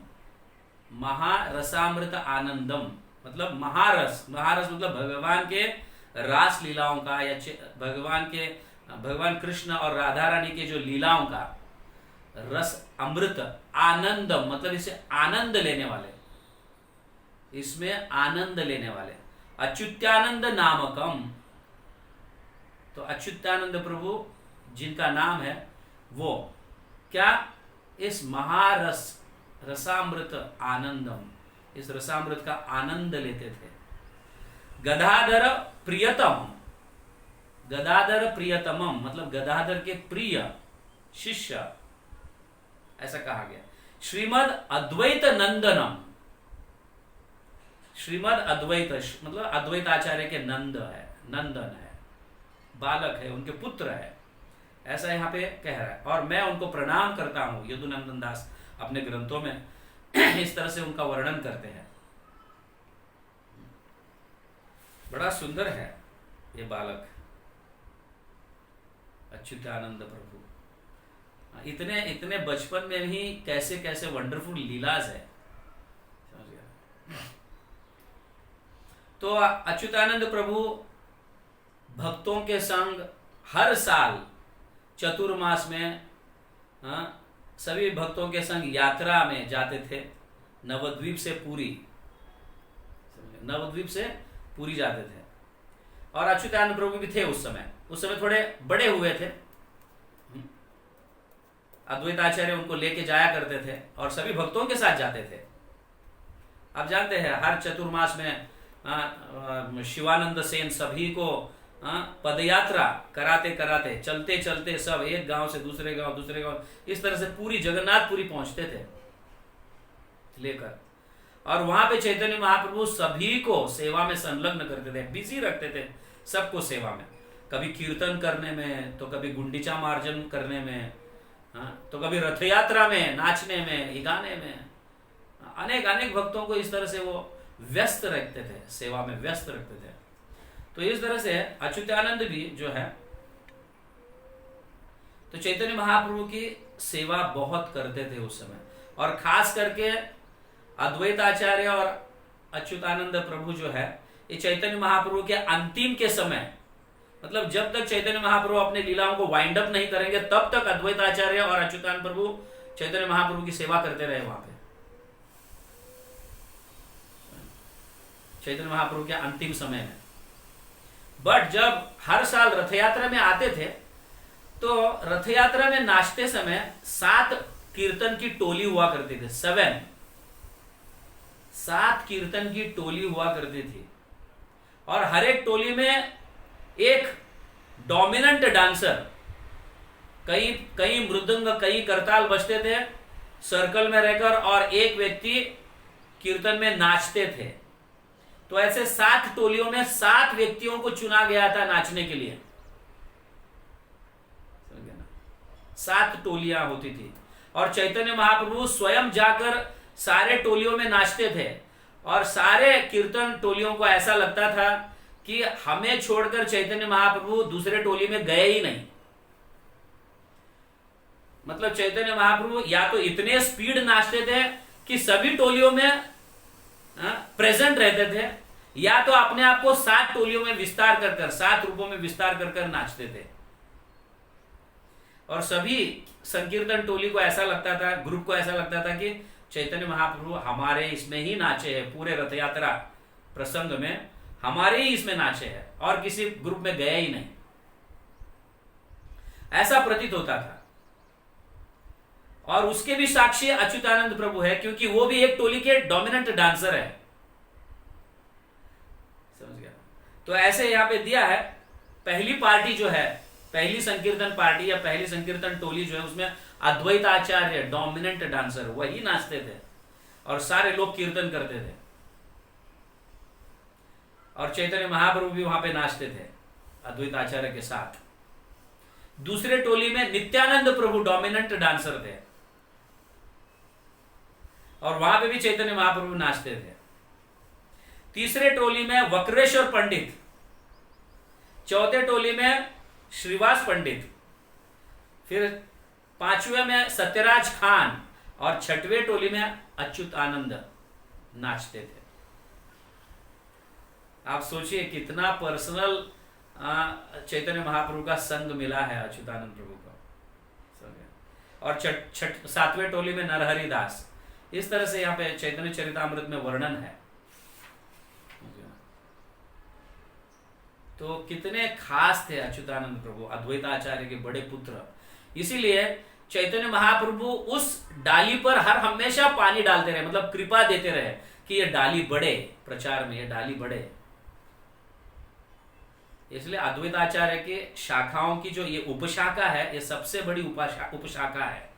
महारसामृत आनंदम मतलब महारस मतलब भगवान के रास लीलाओं का या भगवान कृष्ण और राधा रानी के जो लीलाओं का रस अमृत, आनंदम मतलब इसे आनंद लेने वाले, इसमें आनंद लेने वाले, अच्युतानंद नामकम। तो अच्युतानंद प्रभु जिनका नाम है वो क्या, इस महारस रसामृत आनंदम, इस रसामृत का आनंद लेते थे। गदाधर प्रियतम, गदाधर प्रियतमम मतलब गदाधर के प्रिय शिष्य, ऐसा कहा गया। श्रीमद अद्वैत नंदनम, श्रीमद अद्वैत मतलब अद्वैत आचार्य के नंद है, नंदन है, बालक है, उनके पुत्र है, ऐसा यहाँ पे कह रहा है। और मैं उनको प्रणाम करता हूं, यदुनंदन दास अपने ग्रंथों में इस तरह से उनका वर्णन करते हैं। बड़ा सुंदर है ये बालक अच्युतानंद प्रभु, इतने इतने बचपन में ही कैसे कैसे वंडरफुल लीलाज है, समझ गया? तो अच्युतानंद प्रभु भक्तों के संग हर साल चतुर्मास में सभी भक्तों के संग यात्रा में जाते थे, नवद्वीप से पुरी, नवद्वीप से पुरी जाते थे। और अच्युतानंद प्रभु भी थे उस समय थोड़े बड़े हुए थे। अद्वैत आचार्य उनको लेके जाया करते थे और सभी भक्तों के साथ जाते थे। आप जानते हैं हर चतुर्मास में शिवानंद सेन सभी को पदयात्रा कराते कराते चलते चलते सब एक गांव से दूसरे गांव इस तरह से पूरी जगन्नाथपुरी पहुंचते थे लेकर, और वहां पे चैतन्य महाप्रभु सभी को सेवा में संलग्न करते थे, बिजी रखते थे सबको सेवा में, कभी कीर्तन करने में, तो कभी गुंडीचा मार्जन करने में, तो कभी रथ यात्रा में, नाचने में, गाने में, अनेक अनेक भक्तों को इस तरह से वो व्यस्त रखते थे, सेवा में व्यस्त रखते थे। तो इस तरह से अच्युतानंद भी जो है तो चैतन्य महाप्रभु की सेवा बहुत करते थे उस समय, और खास करके अद्वैत आचार्य और अच्युतानंद प्रभु जो है ये चैतन्य महाप्रभु के अंतिम के समय, मतलब जब तक चैतन्य महाप्रभु अपने लीलाओं को वाइंड अप नहीं करेंगे तब तक अद्वैत आचार्य और अच्युतानंद प्रभु चैतन्य महाप्रभु की सेवा करते रहे वहां पे, चैतन्य महाप्रभु के अंतिम समय में। बट जब हर साल रथ यात्रा में आते थे तो रथ यात्रा में नाचते समय 7 कीर्तन की टोली हुआ करती थी, 7 कीर्तन की टोली हुआ करती थी। और हर एक टोली में एक डोमिनेंट डांसर, कई कई मृदंग कई करताल बजते थे सर्कल में रहकर, और एक व्यक्ति कीर्तन में नाचते थे। तो ऐसे 7 टोलियों में 7 व्यक्तियों को चुना गया था नाचने के लिए। 7 टोलियां होती थी और चैतन्य महाप्रभु स्वयं जाकर सारे टोलियों में नाचते थे, और सारे कीर्तन टोलियों को ऐसा लगता था कि हमें छोड़कर चैतन्य महाप्रभु दूसरे टोली में गए ही नहीं। मतलब चैतन्य महाप्रभु या तो इतने स्पीड नाचते थे कि सभी टोलियों में प्रेजेंट रहते थे, या तो अपने आप को 7 टोलियों में विस्तार कर कर 7 रूपों में विस्तार कर कर नाचते थे। और सभी संकीर्तन टोली को ऐसा लगता था, ग्रुप को ऐसा लगता था कि चैतन्य महाप्रभु हमारे इसमें ही नाचे हैं, पूरे रथ यात्रा प्रसंग में हमारे ही इसमें नाचे हैं और किसी ग्रुप में गए ही नहीं, ऐसा प्रतीत होता था। और उसके भी साक्षी अच्युतानंद प्रभु है, क्योंकि वो भी एक टोली के डोमिनेंट डांसर है। समझ गया? तो ऐसे यहां पे दिया है, पहली पार्टी जो है, पहली संकीर्तन पार्टी या पहली संकीर्तन टोली जो है, उसमें अद्वैत आचार्य डोमिनेंट डांसर वही नाचते थे और सारे लोग कीर्तन करते थे, और चैतन्य महाप्रभु भी वहां पे नाचते थे अद्वैत आचार्य के साथ। दूसरे टोली में नित्यानंद प्रभु डोमिनेंट डांसर थे और वहां पे भी चैतन्य महाप्रभु नाचते थे। तीसरे टोली में वक्रेश्वर पंडित, चौथे टोली में श्रीवास पंडित, फिर 5वें में सत्यराज खान, और 6वें टोली में अच्युत आनंद नाचते थे। आप सोचिए कितना पर्सनल चैतन्य महाप्रभु का संग मिला है अच्युतानंद प्रभु को। और 7वें टोली में नरहरि दास। इस तरह से यहाँ पे चैतन्य चरितामृत में वर्णन है। तो कितने खास थे अच्युतानंद प्रभु, अद्वैताचार्य के बड़े पुत्र। इसीलिए चैतन्य महाप्रभु उस डाली पर हर हमेशा पानी डालते रहे, मतलब कृपा देते रहे कि ये डाली बढ़े, प्रचार में ये डाली बढ़े। इसलिए अद्वैताचार्य के शाखाओं की जो ये उपशाखा है, ये सबसे बड़ी उपशाखा है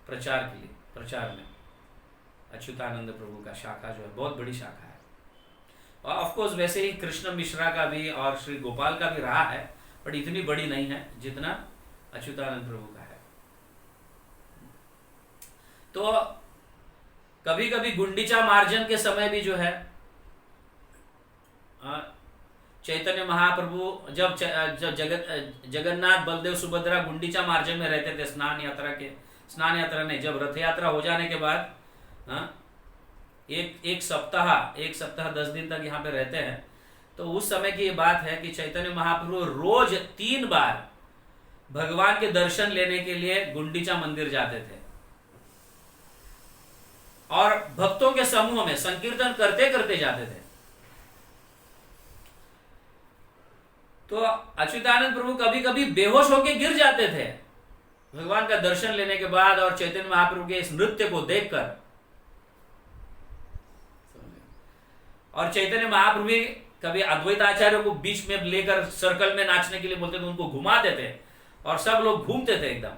प्रचार के लिए। प्रचार में अच्युतानंद प्रभु का शाखा जो है बहुत बड़ी शाखा है। और ऑफ कोर्स वैसे ही कृष्ण मिश्रा का भी और श्री गोपाल का भी रहा है, बट इतनी बड़ी नहीं है जितना अच्युतानंद प्रभु का है। तो कभी कभी गुंडीचा मार्जन के समय भी जो है चैतन्य महाप्रभु जब जगन्नाथ बलदेव सुभद्रा गुंडीचा मार्जन में रहते थे, स्नान यात्रा नहीं, जब रथ यात्रा हो जाने के बाद एक सप्ताह 10 दिन तक यहाँ पे रहते हैं। तो उस समय की ये बात है कि चैतन्य महाप्रभु रोज 3 बार भगवान के दर्शन लेने के लिए गुंडीचा मंदिर जाते थे, और भक्तों के समूह में संकीर्तन करते करते जाते थे। तो अच्युतानंद प्रभु कभी कभी बेहोश होकर गिर जाते थे भगवान का दर्शन लेने के बाद, और चैतन्य महाप्रभु के इस नृत्य को देखकर। और चैतन्य महाप्रभु कभी अद्वैत आचार्य को बीच में लेकर सर्कल में नाचने के लिए बोलते थे, उनको घुमाते थे और सब लोग घूमते थे एकदम।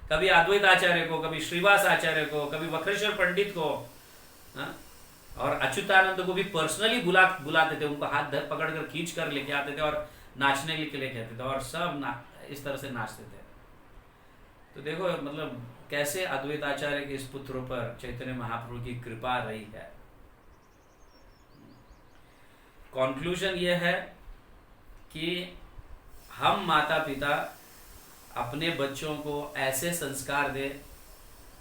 कभी अद्वैत आचार्य को, कभी श्रीवास आचार्य को, कभी वक्रेश्वर पंडित को, और अच्युतानंद को भी पर्सनली बुलाते थे, उनको हाथ पकड़कर खींच कर लेके आते थे और नाचने के लिए कहते थे, और सब इस तरह से नाचते थे। तो देखो मतलब कैसे अद्वैत आचार्य के इस पुत्रों पर चैतन्य महाप्रभु की कृपा रही है। कॉन्क्लूजन ये है कि हम माता पिता अपने बच्चों को ऐसे संस्कार दे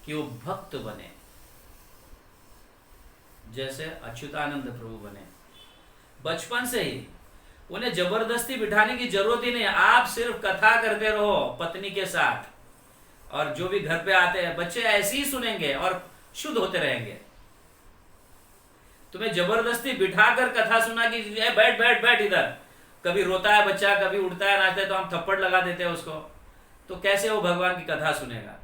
कि वो भक्त बने, जैसे अच्युतानंद प्रभु बने। बचपन से ही उन्हें जबरदस्ती बिठाने की जरूरत ही नहीं। आप सिर्फ कथा करते रहो पत्नी के साथ, और जो भी घर पे आते हैं बच्चे ऐसे ही सुनेंगे और शुद्ध होते रहेंगे। तुम्हें जबरदस्ती बिठाकर कथा सुना कि बैठ बैठ बैठ इधर, कभी रोता है बच्चा, कभी उठता है नाचता है तो हम थप्पड़ लगा देते हैं उसको, तो कैसे वो भगवान की कथा सुनेगा।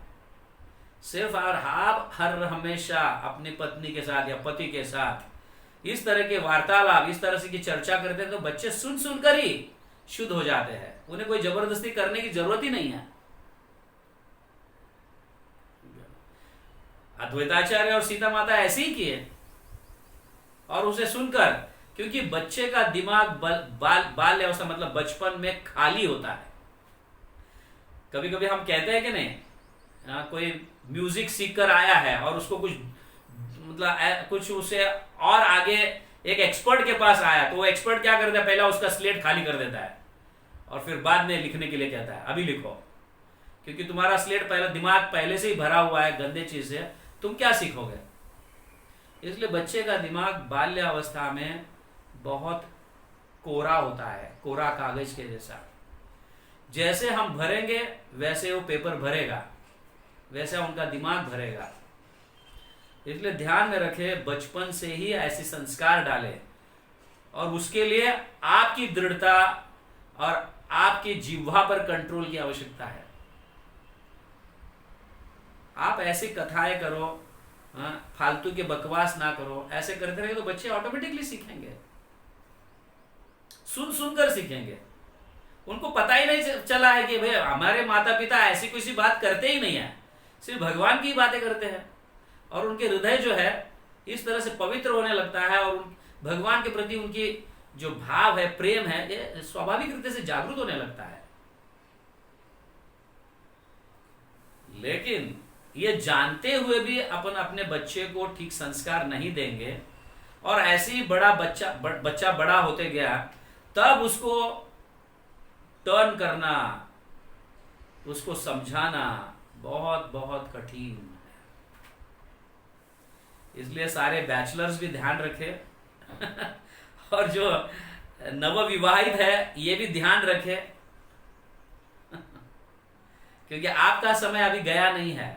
सिर्फ और आप हर हमेशा अपनी पत्नी के साथ या पति के साथ इस तरह के वार्तालाप, इस तरह से की चर्चा करते हैं तो बच्चे सुन सुनकर ही शुद्ध हो जाते हैं। उन्हें कोई जबरदस्ती करने की जरूरत ही नहीं है। अद्वैताचार्य और सीता माता ऐसे ही किए और उसे सुनकर, क्योंकि बच्चे का दिमाग बाल्य अवस्था मतलब बचपन में खाली होता है। कभी कभी हम कहते हैं कि नहीं, कोई म्यूजिक सीख कर आया है और उसको कुछ मतलब कुछ उसे और आगे एक एक्सपर्ट के पास आया तो वो एक्सपर्ट क्या करता है, पहला उसका स्लेट खाली कर देता है और फिर बाद में लिखने के लिए कहता है अभी लिखो, क्योंकि तुम्हारा स्लेट पहले, दिमाग पहले से ही भरा हुआ है गंदे चीज से, तुम क्या सीखोगे। इसलिए बच्चे का दिमाग बाल्य अवस्था में बहुत कोरा होता है, कोरा कागज के जैसा। जैसे हम भरेंगे वैसे वो पेपर भरेगा, वैसा उनका दिमाग भरेगा। इसलिए ध्यान में रखे, बचपन से ही ऐसे संस्कार डाले और उसके लिए आपकी दृढ़ता और आपकी जिह्वा पर कंट्रोल की आवश्यकता है। आप ऐसी कथाएं करो, फालतू के बकवास ना करो, ऐसे करते रहे तो बच्चे ऑटोमेटिकली सीखेंगे, सुन सुनकर सीखेंगे। उनको पता ही नहीं चला है कि भाई हमारे माता पिता ऐसी कोई सी बात करते ही नहीं है, सिर्फ भगवान की बातें करते हैं और उनके हृदय जो है इस तरह से पवित्र होने लगता है और भगवान के प्रति उनकी जो भाव है, प्रेम है, ये स्वाभाविक रीति से जागृत होने लगता है। लेकिन ये जानते हुए भी अपन अपने बच्चे को ठीक संस्कार नहीं देंगे और ऐसे ही बच्चा बड़ा होते गया, तब उसको टर्न करना, उसको समझाना बहुत बहुत कठिन है। इसलिए सारे बैचलर्स भी ध्यान रखें और जो नवविवाहित है ये भी ध्यान रखे, क्योंकि आपका समय अभी गया नहीं है।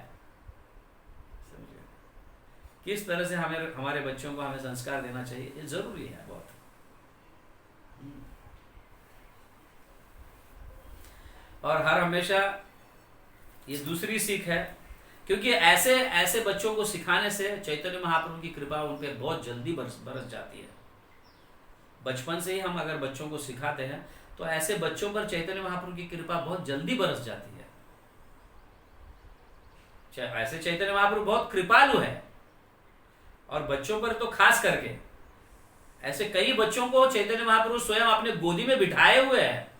किस तरह से हमारे बच्चों को हमें संस्कार देना चाहिए, ये जरूरी है बहुत। और हर हमेशा ये दूसरी सीख है, क्योंकि ऐसे ऐसे बच्चों को सिखाने से चैतन्य महाप्रभु की कृपा उन पर बहुत जल्दी बरस जाती है। बचपन से ही हम अगर बच्चों को सिखाते हैं तो ऐसे बच्चों पर चैतन्य महाप्रभु की कृपा बहुत जल्दी बरस जाती है। ऐसे चैतन्य महाप्रभु बहुत कृपालु है और बच्चों पर तो खास करके ऐसे कई बच्चों को चैतन्य महाप्रभु स्वयं अपने गोदी में बिठाए हुए हैं।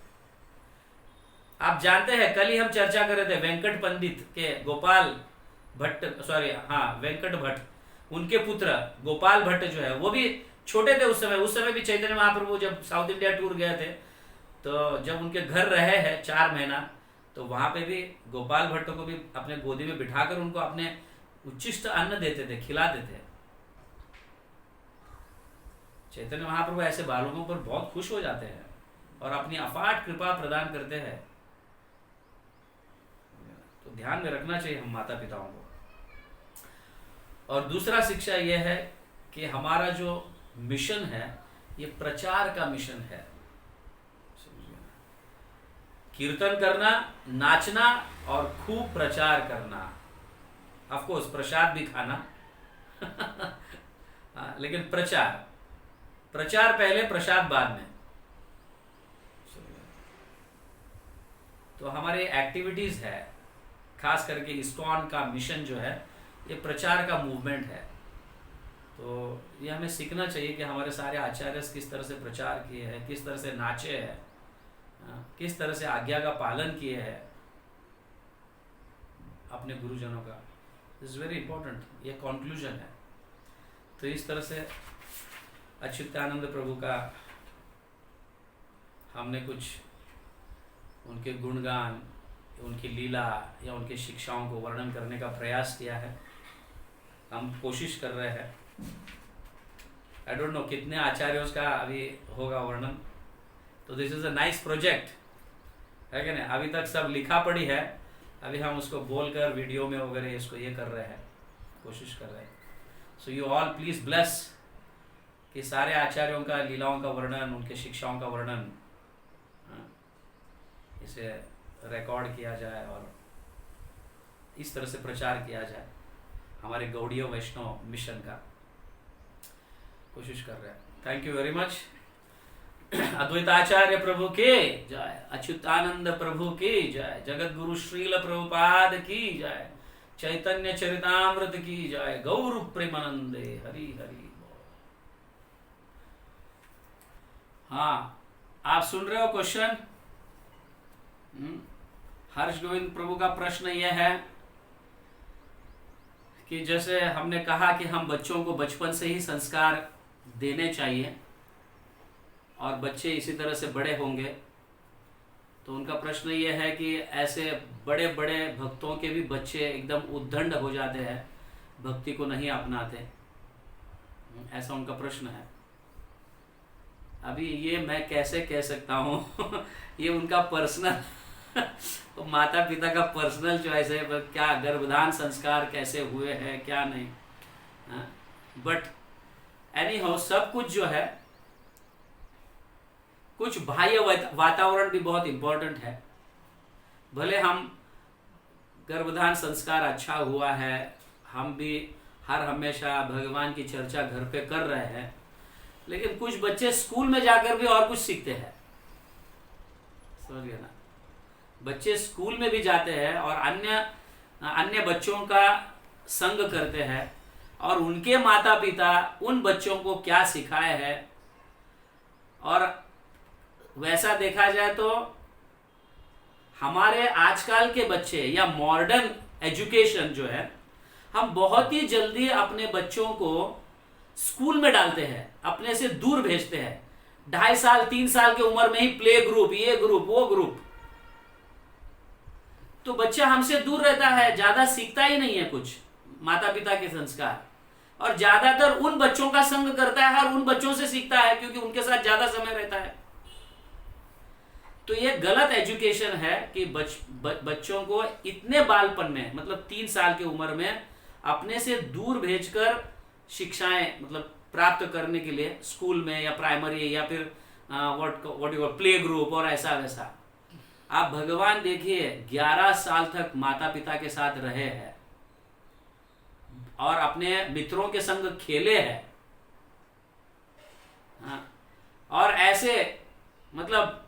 आप जानते हैं, कल ही हम चर्चा कर रहे थे वेंकट पंडित के गोपाल भट्ट, वेंकट भट्ट, उनके पुत्र गोपाल भट्ट जो है वो भी छोटे थे उस समय भी चैतन्य महाप्रभु जब साउथ इंडिया टूर गए थे तो जब उनके घर रहे हैं 4 महीना, तो वहां पे भी गोपाल भट्ट को भी अपने गोदी में बिठाकर उनको अपने उच्चिष्ट अन्न देते थे, खिलाते थे। चैतन्य महाप्रभु ऐसे बालकों पर बहुत खुश हो जाते हैं और अपनी अफाट कृपा प्रदान करते हैं। तो ध्यान में रखना चाहिए हम माता पिताओं को। और दूसरा शिक्षा यह है कि हमारा जो मिशन है ये प्रचार का मिशन है। कीर्तन करना, नाचना और खूब प्रचार करना, ऑफ कोर्स प्रसाद भी खाना लेकिन प्रचार पहले, प्रसाद बाद में। तो हमारे एक्टिविटीज है, खास करके इस्कॉन का मिशन जो है ये प्रचार का मूवमेंट है। तो ये हमें सीखना चाहिए कि हमारे सारे आचार्य किस तरह से प्रचार किए हैं, किस तरह से नाचे हैं, किस तरह से आज्ञा का पालन किए हैं अपने गुरुजनों का। इट्स वेरी इंपॉर्टेंट, ये कंक्लूजन है। तो इस तरह से अच्युतानंद प्रभु का हमने कुछ उनके गुणगान, उनकी लीला या उनकी शिक्षाओं को वर्णन करने का प्रयास किया है। हम कोशिश कर रहे हैं, आई डोंट नो कितने आचार्यों का अभी होगा वर्णन। तो this is a nice project, है क्या नहीं। अभी तक सब लिखा पड़ी है, अभी हम उसको बोलकर वीडियो में वगैरह इसको ये कर रहे हैं, कोशिश कर रहे हैं। So you all please bless कि सारे आचार्यों का लीलाओं का वर्णन, उनके शिक्षाओं का वर्णन इसे रिकॉर्ड किया जाए और इस तरह से प्रचार किया जाए हमारे गौड़ीय वैष्णव मिशन का। कोशिश कर रहे हैं। Thank you very much. Advaitacharya प्रभु की जय, अच्युतानंद प्रभु की जय, जगत गुरु श्रील प्रभुपाद की जय, चैतन्य चरितामृत की जय, गौर प्रेमानंदे हरि हरि। हाँ, आप सुन रहे हो क्वेश्चन? हर्ष गोविंद प्रभु का प्रश्न यह है कि जैसे हमने कहा कि हम बच्चों को बचपन से ही संस्कार देने चाहिए और बच्चे इसी तरह से बड़े होंगे, तो उनका प्रश्न ये है कि ऐसे बड़े बड़े भक्तों के भी बच्चे एकदम उद्दंड हो जाते हैं, भक्ति को नहीं अपनाते, ऐसा उनका प्रश्न है। अभी ये मैं कैसे कह सकता हूँ ये उनका पर्सनल तो माता पिता का पर्सनल चॉइस है, क्या गर्भधान संस्कार कैसे हुए हैं क्या नहीं, बट एनी हाउ सब कुछ जो है, कुछ बाह्य वातावरण भी बहुत इंपॉर्टेंट है। भले हम गर्भधान संस्कार अच्छा हुआ है, हम भी हर हमेशा भगवान की चर्चा घर पे कर रहे हैं, लेकिन कुछ बच्चे स्कूल में जाकर भी और कुछ सीखते हैं, समझ गए ना? बच्चे स्कूल में भी जाते हैं और अन्य बच्चों का संग करते हैं, और उनके माता पिता उन बच्चों को क्या सिखाए हैं। और वैसा देखा जाए तो हमारे आजकल के बच्चे या मॉडर्न एजुकेशन जो है, हम बहुत ही जल्दी अपने बच्चों को स्कूल में डालते हैं, अपने से दूर भेजते हैं। 2.5 साल 3 साल की उम्र में ही प्ले ग्रुप, ये ग्रुप वो ग्रुप, तो बच्चा हमसे दूर रहता है, ज्यादा सीखता ही नहीं है कुछ माता पिता के संस्कार, और ज्यादातर उन बच्चों का संग करता है और उन बच्चों से सीखता है क्योंकि उनके साथ ज्यादा समय रहता है। तो ये गलत एजुकेशन है कि बच्चों को इतने बालपन में, मतलब 3 साल की उम्र में अपने से दूर भेजकर शिक्षाएं मतलब प्राप्त करने के लिए स्कूल में या प्राइमरी या फिर व्हाट यू प्ले ग्रुप और ऐसा वैसा। आप भगवान देखिए 11 साल तक माता पिता के साथ रहे हैं और अपने मित्रों के संग खेले हैं, और ऐसे मतलब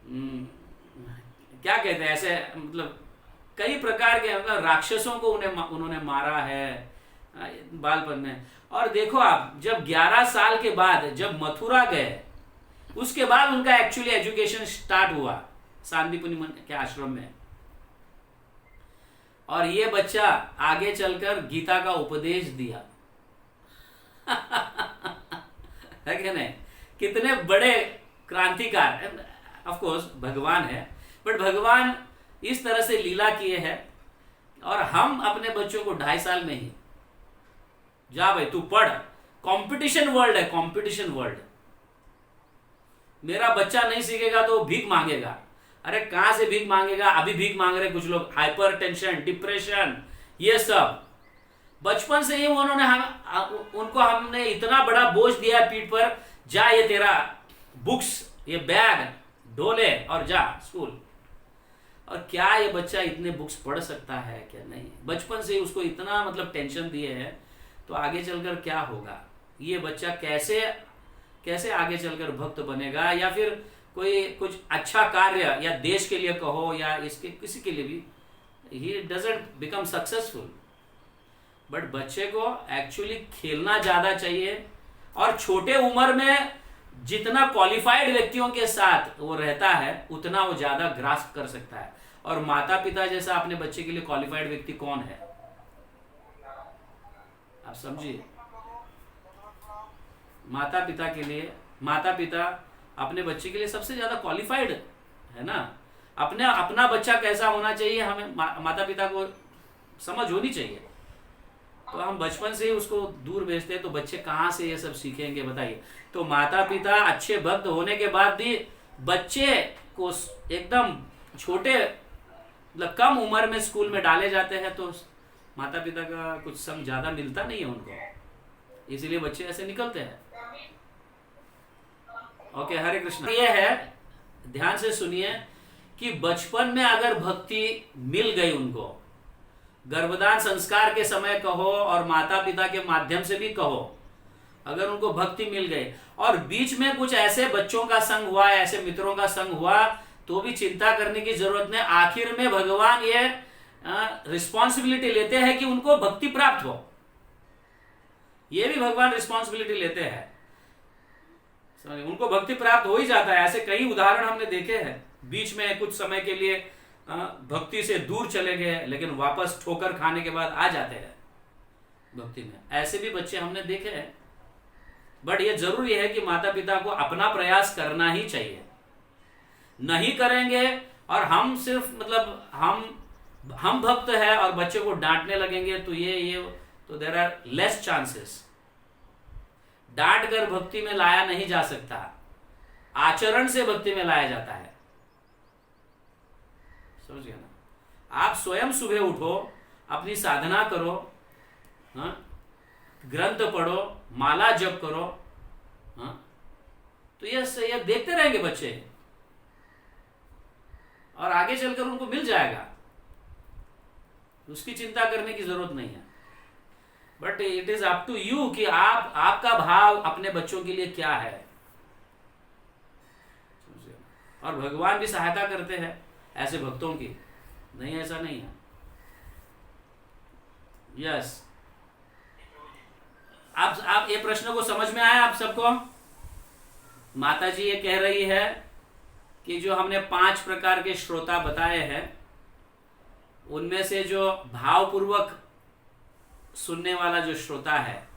क्या कहते हैं, ऐसे मतलब कई प्रकार के मतलब राक्षसों को उन्होंने मारा है बालपन में। और देखो आप, जब 11 साल के बाद जब मथुरा गए, उसके बाद उनका एक्चुअली एजुकेशन स्टार्ट हुआ सांदीपनि के आश्रम में, और ये बच्चा आगे चलकर गीता का उपदेश दिया है कि नहीं? कितने बड़े क्रांतिकार, ऑफ कोर्स भगवान है, बट भगवान इस तरह से लीला किए हैं, और हम अपने बच्चों को 2.5 साल में ही जा भाई तू पढ़, कंपटीशन वर्ल्ड है, कंपटीशन वर्ल्ड। मेरा बच्चा नहीं सीखेगा तो भीख मांगेगा। अरे कहां से भीख मांगेगा? अभी भीख मांग रहे कुछ लोग, हाइपर टेंशन, डिप्रेशन, ये सब बचपन से ही उनको हमने इतना बड़ा बोझ दिया पीठ पर, जा ये तेरा बुक्स, ये बैग ढोले और जा स्कूल। और क्या ये बच्चा इतने बुक्स पढ़ सकता है क्या? नहीं। बचपन से ही उसको इतना मतलब टेंशन दिए है, तो आगे चलकर क्या होगा? ये बच्चा कैसे आगे चलकर भक्त बनेगा, या फिर कोई कुछ अच्छा कार्य या देश के लिए कहो या इसके किसी के लिए भी, he doesn't become successful. But बच्चे को एक्चुअली खेलना ज्यादा चाहिए, और छोटे उम्र में जितना क्वालिफाइड व्यक्तियों के साथ वो रहता है उतना वो ज्यादा ग्रास्प कर सकता है। और माता पिता जैसा अपने बच्चे के लिए क्वालिफाइड व्यक्ति कौन है? आप समझिए, माता पिता अपने बच्चे के लिए सबसे ज्यादा क्वालिफाइड है ना। अपना बच्चा कैसा होना चाहिए हमें माता पिता को समझ होनी चाहिए। तो हम बचपन से ही उसको दूर भेजते हैं, तो बच्चे कहाँ से ये सब सीखेंगे बताइए? तो माता पिता अच्छे भक्त होने के बाद भी बच्चे को एकदम छोटे मतलब कम उम्र में स्कूल में डाले जाते हैं, तो माता पिता का कुछ संग ज्यादा मिलता नहीं है उनको, इसीलिए बच्चे ऐसे निकलते हैं। ओके, हरे कृष्ण। ये है, ध्यान से सुनिए कि बचपन में अगर भक्ति मिल गई उनको, गर्भधान संस्कार के समय कहो और माता पिता के माध्यम से भी कहो, अगर उनको भक्ति मिल गई और बीच में कुछ ऐसे बच्चों का संग हुआ, ऐसे मित्रों का संग हुआ, तो भी चिंता करने की जरूरत नहीं। आखिर में भगवान ये रिस्पॉन्सिबिलिटी लेते हैं कि उनको भक्ति प्राप्त हो, ये भी भगवान रिस्पॉन्सिबिलिटी लेते हैं। उनको भक्ति प्राप्त हो ही जाता है। ऐसे कई उदाहरण हमने देखे हैं, बीच में कुछ समय के लिए भक्ति से दूर चले गए, लेकिन वापस ठोकर खाने के बाद आ जाते हैं भक्ति में। ऐसे भी बच्चे हमने देखे हैं। बट ये जरूरी है कि माता पिता को अपना प्रयास करना ही चाहिए। नहीं करेंगे और हम सिर्फ मतलब हम भक्त है और बच्चे को डांटने लगेंगे, तो ये तो देयर आर लेस चांसेस। डांट कर भक्ति में लाया नहीं जा सकता, आचरण से भक्ति में लाया जाता है। समझ गया ना? आप स्वयं सुबह उठो, अपनी साधना करो, ग्रंथ पढ़ो, माला जप करो, तो ये देखते रहेंगे बच्चे और आगे चलकर उनको मिल जाएगा। उसकी चिंता करने की जरूरत नहीं है। But it is up to you कि आपका भाव अपने बच्चों के लिए क्या है। और भगवान भी सहायता करते हैं ऐसे भक्तों की, नहीं ऐसा नहीं है। यस, आप ये प्रश्न को समझ में आया आप सबको? माता जी ये कह रही है कि जो हमने 5 प्रकार के श्रोता बताए हैं, उनमें से जो भावपूर्वक सुनने वाला जो श्रोता है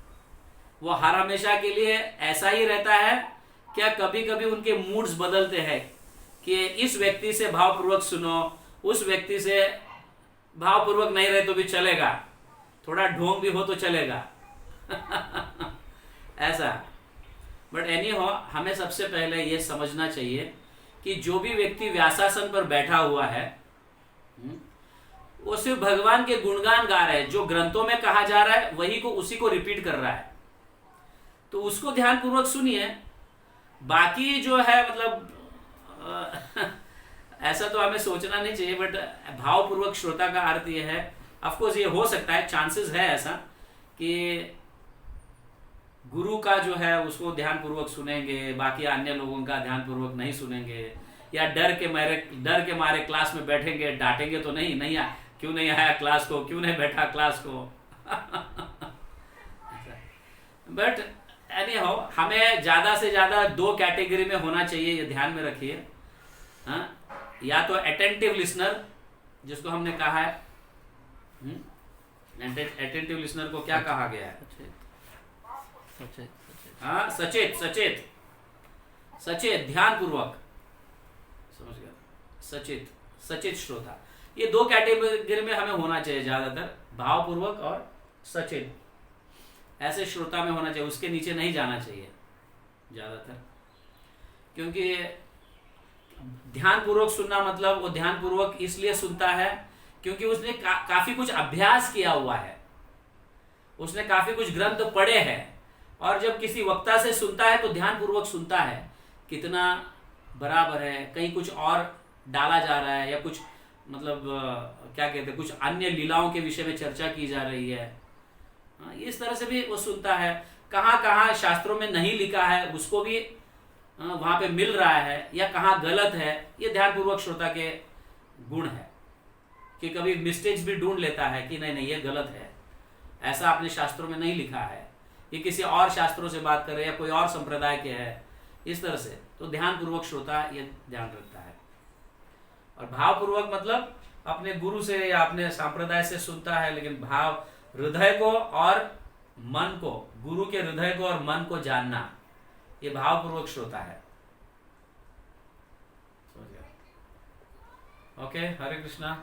वो हर हमेशा के लिए ऐसा ही रहता है क्या? कभी कभी उनके मूड्स बदलते हैं कि इस व्यक्ति से भावपूर्वक सुनो, उस व्यक्ति से भावपूर्वक नहीं रहे तो भी चलेगा, थोड़ा ढोंग भी हो तो चलेगा ऐसा। बट एनी हो, हमें सबसे पहले ये समझना चाहिए कि जो भी व्यक्ति व्यासासन पर बैठा हुआ है वो सिर्फ भगवान के गुणगान गा रहा है। जो ग्रंथों में कहा जा रहा है वही को उसी को रिपीट कर रहा है, तो उसको ध्यानपूर्वक सुनिए। बाकी जो है मतलब ऐसा तो हमें सोचना नहीं चाहिए। बट भावपूर्वक श्रोता का अर्थ ये है, ऑफकोर्स ये हो सकता है, चांसेस है ऐसा कि गुरु का जो है उसको ध्यानपूर्वक सुनेंगे, बाकी अन्य लोगों का ध्यानपूर्वक नहीं सुनेंगे, या डर के मारे क्लास में बैठेंगे, डांटेंगे तो नहीं क्यों नहीं आया क्लास को, क्यों नहीं बैठा क्लास को बट एनी हाउ, हमें ज्यादा से ज्यादा 2 कैटेगरी में होना चाहिए, ये ध्यान में रखिए। या तो अटेंटिव लिसनर, जिसको हमने कहा है, अटेंटिव लिसनर को क्या कहा गया है? सचेत ध्यानपूर्वक, समझ गया, सचेत श्रोता। ये 2 कैटेगरी में हमें होना चाहिए ज्यादातर, भावपूर्वक और सचेत, ऐसे श्रोता में होना चाहिए। उसके नीचे नहीं जाना चाहिए ज्यादातर, क्योंकि ध्यानपूर्वक सुनना मतलब वो ध्यानपूर्वक इसलिए सुनता है क्योंकि उसने काफी कुछ अभ्यास किया हुआ है, उसने काफी कुछ ग्रंथ पढ़े हैं, और जब किसी वक्ता से सुनता है तो ध्यानपूर्वक सुनता है कितना बराबर है, कहीं कुछ और डाला जा रहा है, या कुछ मतलब क्या कहते हैं, कुछ अन्य लीलाओं के विषय में चर्चा की जा रही है। इस तरह से भी वो सुनता है। कहाँ कहाँ शास्त्रों में नहीं लिखा है उसको भी वहां पे मिल रहा है, या कहाँ गलत है, ये ध्यानपूर्वक श्रोता के गुण है कि कभी मिस्टेक्स भी ढूंढ लेता है कि नहीं ये गलत है, ऐसा आपने शास्त्रों में नहीं लिखा है, ये किसी और शास्त्रों से बात कर रहे हैं या कोई और संप्रदाय के है, इस तरह से। तो ध्यानपूर्वक श्रोता ये ध्यान रखता है। और भावपूर्वक मतलब अपने गुरु से या अपने संप्रदाय से सुनता है, लेकिन भाव हृदय को और मन को, गुरु के हृदय को और मन को जानना, ये भावपूर्वक श्रोता है। ओके, हरे कृष्णा।